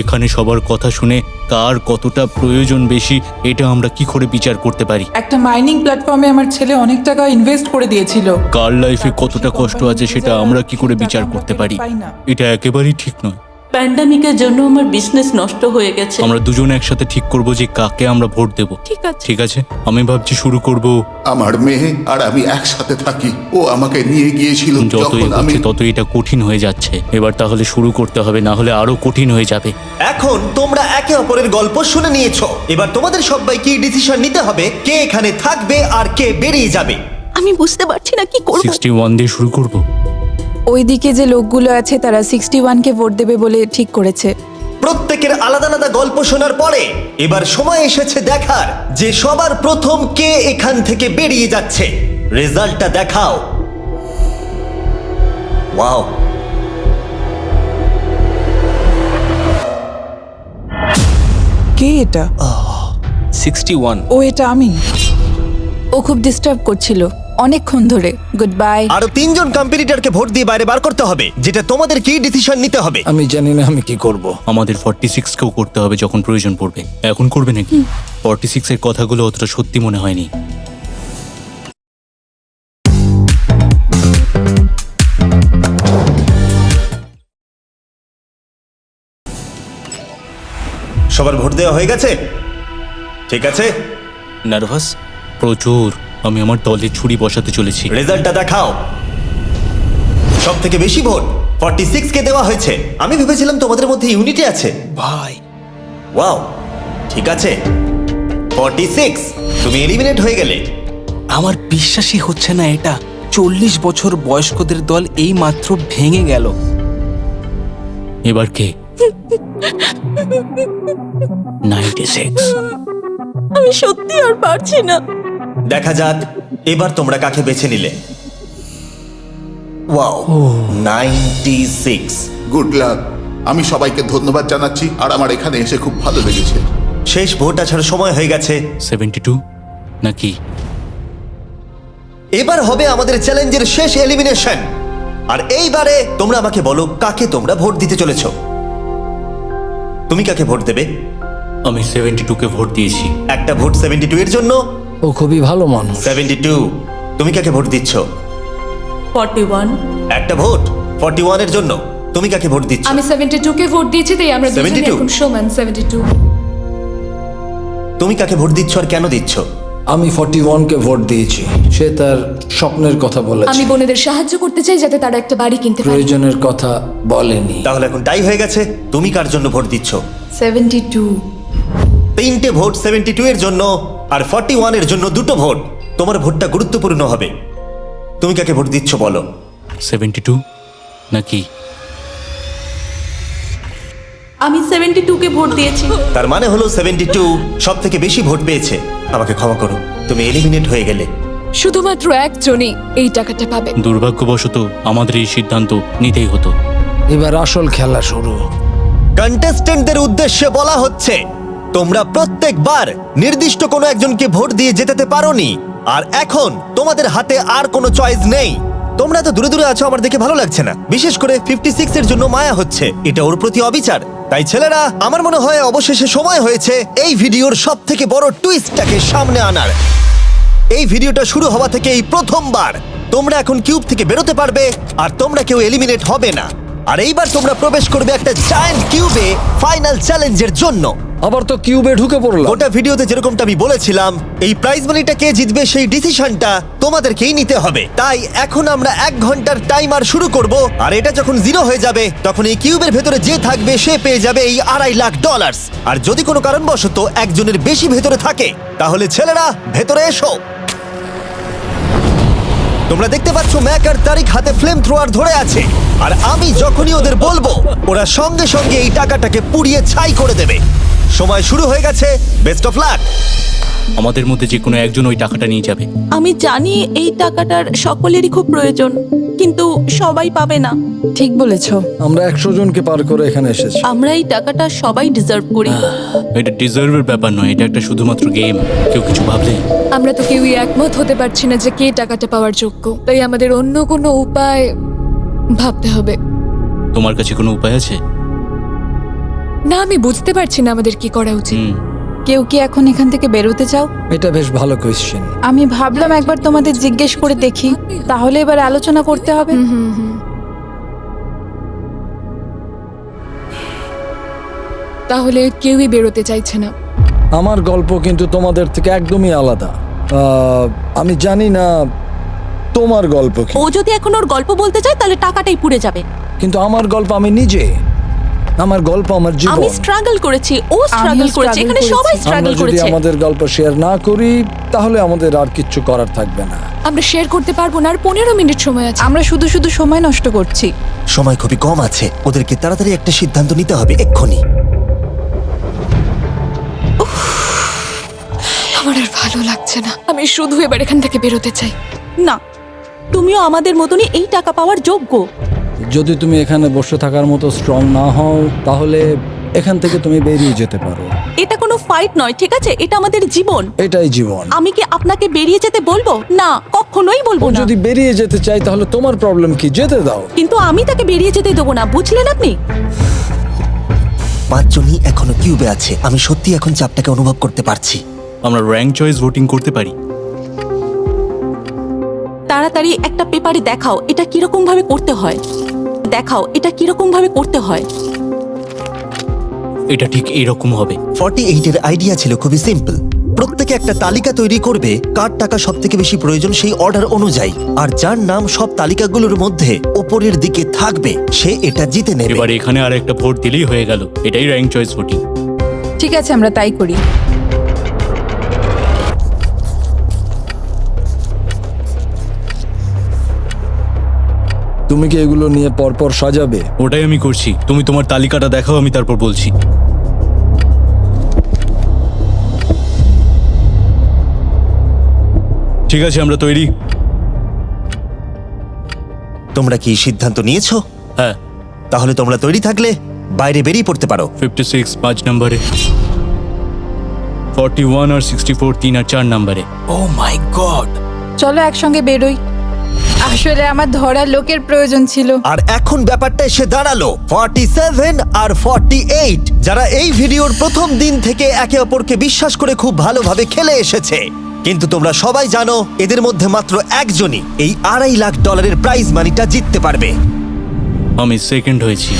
এখানে সবার কথা শুনে কার কতটা প্রয়োজন বেশি এটা আমরা কি করে বিচার করতে পারি? একটা মাইনিং প্ল্যাটফর্মে আমার ছেলে অনেক টাকা ইনভেস্ট করে দিয়েছিল। কার লাইফে কতটা কষ্ট আছে সেটা আমরা কি করে বিচার করতে পারি? এটা একেবারেই ঠিক নয়। প্যান্ডামিকের জন্য আমার বিজনেস নষ্ট হয়ে গেছে। আমরা দুজন একসাথে ঠিক করব যে কাকে আমরা ভোট দেব। ঠিক আছে। ঠিক আছে, আমি ভাবছি শুরু করব। আমার মেয়ে আর আমি একসাথে থাকি। ও আমাকে নিয়ে গিয়েছিল যত যখন আমি এগোচ্ছে তত এটা কঠিন হয়ে যাচ্ছে। এবার তাহলে শুরু করতে হবে, না হলে আরো কঠিন হয়ে যাবে। এখন তোমরা একে অপরের গল্প শুনে নিয়েছো। এবার তোমাদের সবাইকে ডিসিশন নিতে হবে কে এখানে থাকবে আর কে বেরিয়ে যাবে। আমি বুঝতে পারছি না কি করব। 61 দিয়ে শুরু করব। ওইদিকে যে লোকগুলো আছে তারা 61-কে ভোট দেবে বলে ঠিক করেছে। প্রত্যেকের আলাদা আলাদা গল্প শোনার পরে এবার সময় এসেছে দেখার যে সবার প্রথম কে এখান থেকে বেরিয়ে যাচ্ছে। রেজাল্টটা দেখাও। ওয়াও, কে এটা? 61। ও এটা আমি। ও খুব ডিস্টার্ব করছিল অনেকক্ষণ ধরে। Good bye. আরো 3 জন কম্পিটিটরকে ভোট দিয়ে বাইরে বার করতে হবে, যেটা তোমাদের কি ডিসিশন নিতে হবে। আমি জানি না আমি কি করব। আমাদের 46 কেও করতে হবে যখন প্রয়োজন পড়বে। এখন করবে নাকি? 46 এর কথাগুলো অতটা সত্যি মনে হয়নি। সবার ভোট দেওয়া হয়ে গেছে? ঠিক আছে। নার্ভাস প্রচুর। আমি আমার দলে ছুরি বসাতে চলেছি। রেজাল্টটা দেখাও। সব থেকে বেশি ভোট 46 কে দেওয়া হয়েছে। আমি ভেবেছিলাম তোমাদের মধ্যে ইউনিটি আছে। ভাই ওয়াও, ঠিক আছে। 46, তুমি এলিমিনেট হয়ে গেলে। আমার বিশ্বাসই হচ্ছে না এটা। 40 বছর বয়স্কদের দল এই মাত্র ভেঙে গেল। এবার কে? 96। আমি সত্যি আর পারছি না। দেখা যাক এবার তোমরা কাকে বেছে নিলে। ওয়াও, 96। Good luck. আমি সবাইকে ধন্যবাদ জানাচ্ছি আর আমার এখানে এসে খুব ভালো লেগেছে। শেষ ভোট আসার সময় হয়ে গেছে। 72 নাকি? এবার হবে আমাদের চ্যালেঞ্জের শেষ এলিমিনেশন। আর এইবারে তোমরা আমাকে বলো কাকে তোমরা ভোট দিতে চলেছো। তুমি কাকে ভোট দেবে? আমি 72 কে ভোট দিয়েছি। একটা ভোট 72 এর জন্য। ও খুবই ভালো মানুষ। 72, তুমি কাকে ভোট দিচ্ছ? 41। একটা ভোট 41 এর জন্য। তুমি কাকে ভোট দিচ্ছ? আমি 72-কে ভোট দিয়েছি, তাই আমরা দুজনে 72? এখন সমান। 72। তুমি কাকে ভোট দিচ্ছ আর কেন দিচ্ছ? আমি 41কে ভোট দিয়েছি। সে তার স্বপ্নের কথা বলেছে, আমি বোনেদের সাহায্য করতে চাই যাতে তারা একটা বাড়ি কিনতে পারে। প্রয়োজনের কথা বলেনি। তাহলে এখন টাই হয়ে গেছে। তুমি কার জন্য ভোট দিচ্ছ? 72। 3টে ভোট 72 এর জন্য, আর 41 এর জন্য 2টো ভোট। তোমার ভোটটা গুরুত্বপূর্ণ হবে। তুমি কাকে ভোট দিচ্ছ বলো? 72 নাকি? আমি 72কে ভোট দিয়েছি। তার মানে হলো 72 সব থেকে বেশি ভোট পেয়েছে। আমাকে ক্ষমা করো, তুমি এলিমিনেট হয়ে গেলে। শুধুমাত্র একজনই এই টাকাটা পাবে। দুর্ভাগ্যবশত আমাদের এই সিদ্ধান্ত নিতেই হতো। এবার আসল খেলা শুরু। কন্টেস্টেন্টদের উদ্দেশ্যে বলা হচ্ছে, তোমরা প্রত্যেকবার নির্দিষ্ট কোনো একজনকে ভোট দিয়ে জেতাতে পারোনি, আর এখন তোমাদের হাতে আর কোনো চয়েস নেই। তোমরা তো দূরে দূরে আছো, আমার দেখে ভালো লাগছে না। বিশেষ করে 56 এর জন্য মায়া হচ্ছে। এটা ওর প্রতি অবিচার। তাই ছেলেরা, আমার মনে হয় অবশেষে সময় হয়েছে এই ভিডিওর সব থেকে বড় টুইস্টটাকে সামনে আনার। এই ভিডিওটা শুরু হওয়া থেকে এই প্রথমবার তোমরা এখন কিউব থেকে বেরোতে পারবে, আর তোমরা কেউ এলিমিনেট হবে না। আর এইবার তোমরা প্রবেশ করবে একটা জায়ান্ট কিউবে ফাইনাল চ্যালেঞ্জের জন্য। আবার তো কিউবে ঢুকে পড়লাম। গোটা ভিডিওতে যেরকমটা আমি বলেছিলাম, এই প্রাইজ মানিটা কে জিতবে সেই ডিসিশনটা তোমাদেরকেই নিতে হবে। তাই এখন আমরা 1 ঘন্টার টাইমার শুরু করব, আর এটা যখন 0 হয়ে যাবে তখন এই কিউবের ভেতরে যে থাকবে সে পেয়ে যাবে এই $2.5 লাখ। আর যদি কোনো কারণবশত একজনের বেশি ভেতরে থাকে, তাহলে ছেলেরা ভেতরে এসো। তোমরা দেখতে পাচ্ছ ম্যাক আর তারিক হাতে ফ্লেম থ্রোয়ার ধরে আছে, আর আমি যখনই ওদের বলবো ওরা সঙ্গে সঙ্গে এই টাকাটাকে পুড়িয়ে ছাই করে দেবে। সময় শুরু হয়ে গেছে। Best of luck. আমাদের মধ্যে যে কোনো একজন ওই টাকাটা নিয়ে যাবে। আমি জানি এই টাকাটার সকলেরই খুব প্রয়োজন, কিন্তু সবাই পাবে না। ঠিক বলেছো। আমরা 100 জনকে পার করে এখানে এসেছি। আমরা এই টাকাটা সবাই ডিজার্ভ করি। এটা ডিজার্ভের ব্যাপার নয়, এটা একটা শুধুমাত্র গেম। কেউ কিছু ভাবলে? আমরা তো কেউই একমত হতে পারছি না যে কে টাকাটা পাওয়ার যোগ্য, তাই আমাদের অন্য কোনো উপায় ভাবতে হবে। তোমার কাছে কোনো উপায় আছে? না, আমি বুঝতে পারছি না আমাদের কি করা উচিত। কেউ কি এখন এখান থেকে বেরোতে চাও? এটা বেশ ভালো কোয়েশ্চেন। আমি ভাবলাম একবার তোমাদের জিজ্ঞেস করে দেখি, তাহলে এবার আলোচনা করতে হবে। তাহলে কেউই বেরোতে চাইছে না। আমার গল্প কিন্তু তোমাদের থেকে একদমই আলাদা। আমি জানি না তোমার গল্প কি। ও যদি এখন ওর গল্প বলতে চায় তাহলে টাকাটাই পুড়ে যাবে। কিন্তু আমার গল্প আমি নিজে, আমার গল্প আমার জীবন। আমি স্ট্রাগল করেছি, ও স্ট্রাগল করেছে, এখানে সবাই স্ট্রাগল আমরা যদি করেছে। আমাদের গল্প শেয়ার না করি তাহলে আমাদের আর কিচ্ছু করার থাকবে না। আমরা শেয়ার করতে পারবো না, আর 15 মিনিট সময় আছে। আমরা শুধু শুধু সময় নষ্ট করছি। সময় খুবই কম আছে, ওদেরকে তাড়াতাড়ি একটা সিদ্ধান্ত নিতে হবে এক্ষুনি। আমার আর ভালো লাগছে না, আমি শুধু এবার এখান থেকে বেরোতে চাই। না, তুমিও আমাদের মতনই এই টাকা পাওয়ার যোগ্য। যদি তুমি এখানে বসে থাকার মতো স্ট্রং না হও তাহলে এখান থেকে তুমি বেরিয়ে যেতে পারো। এটা কোনো ফাইট নয়, ঠিক আছে? এটা আমাদের জীবন। এটাই জীবন। আমি কি আপনাকে বেরিয়ে যেতে বলবো? না, কখনোই বলবো না। যদি বেরিয়ে যেতে চাই তাহলে তোমার প্রবলেম কি? যেতে দাও। কিন্তু আমি তাকে বেরিয়ে যেতে দেবো না, বুঝলেন আপনি? 5 জনই এখনো কিউবে আছে। আমি সত্যি এখন চাপটাকে অনুভব করতে পারছি। আমরা র্যাঙ্ক চয়েস ভোটিং করতে পারি। তাড়াতাড়ি একটা পেপারে দেখাও এটা কিরকম ভাবে করতে হয়। দেখাও এটা কিরকম ভাবে করতে হয়। এটা ঠিক এইরকম হবে। 48 এর আইডিয়া ছিল খুবই সিম্পল। প্রত্যেকে একটা তালিকা তৈরি করবে কার টাকা সব থেকে বেশি প্রয়োজন সেই অর্ডার অনুযায়ী, আর যার নাম সব তালিকাগুলোর মধ্যে উপরের দিকে থাকবে সে এটা জিতে নেবে। এবার এখানে আর একটা ভোট দিলেই হয়ে গেল। এটাই র্যাঙ্ক চয়েস ভোটিং। ঠিক আছে, আমরা তাই করি। তুমি কি এগুলো নিয়ে পরপর সাজাবে? ওটাই আমি করছি। তুমি তোমার তালিকাটা দেখাও, আমি তারপর বলছি। ঠিক আছে, আমরা তৈরি। তোমরা কি সিদ্ধান্ত নিয়েছো? হ্যাঁ। তাহলে তোমরা তৈরি থাকলে বাইরে বেরিয়ে পড়তে পারো। 56 5 নম্বরে, 41 আর 64 3 আর 4 নম্বরে। ও মাই গড! চলো একসঙ্গে বেরোই। আসলে আমার ধরার লোকের প্রয়োজন ছিল। আর এখন ব্যাপারটা এসে দাঁড়ালো 47 আর 48, যারা এই ভিডিওর প্রথম দিন থেকে একে অপরকে বিশ্বাস করে খুব ভালোভাবে খেলে এসেছে। কিন্তু তোমরা সবাই জানো এদের মধ্যে মাত্র একজনই এই $2.5 লাখ প্রাইজ মানিটা জিততে পারবে। আমি সেকেন্ড হয়েছি।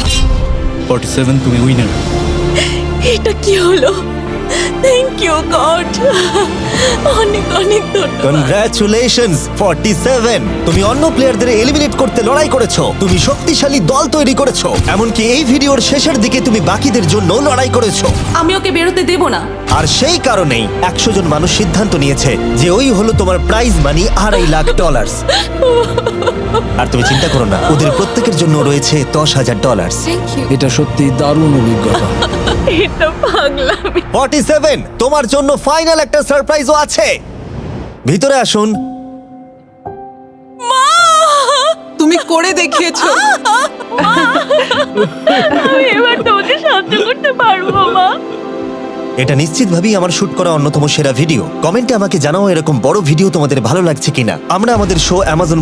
47 তুমি উইনার। এটা কি হলো? Thank you God. অনেক অনেক ধন্যবাদ। কনগ্রাচুলেশনস 47। তুমি অন্য প্লেয়ারদের এলিমিনেট করতে লড়াই করেছো, তুমি শক্তিশালী দল তৈরি করেছো, এমনকি এই ভিডিওর শেষের দিকে তুমি বাকিদের জন্য লড়াই করেছো। আমি ওকে বেরোতে দেব না। আর সেই কারণেই 100 জন মানুষ সিদ্ধান্ত নিয়েছে যে ওই হলো তোমার প্রাইজ মানি $2.5 লাখ। আর তুমি চিন্তা করো না, ওদের প্রত্যেকের জন্য রয়েছে $10,000। Thank you. এটা সত্যি দারুণ অভিজ্ঞতা। এটা পাগলামি। 47, তোমার জন্য ফাইনাল একটা সারপ্রাইজও আছে। ভিতরে আসুন। তুমি করে দেখিয়েছো। আমি এবার তোমাকে সাহায্য করতে পারবো মা। এটা নিশ্চিতভাবেই আমার শুট করা অন্যতম সেরা ভিডিও। কমেন্টে আমাকে জানাও এরকম বড় ভিডিও তোমাদের ভালো লাগছে কিনা। আমরা আমাদের শো অ্যামাজন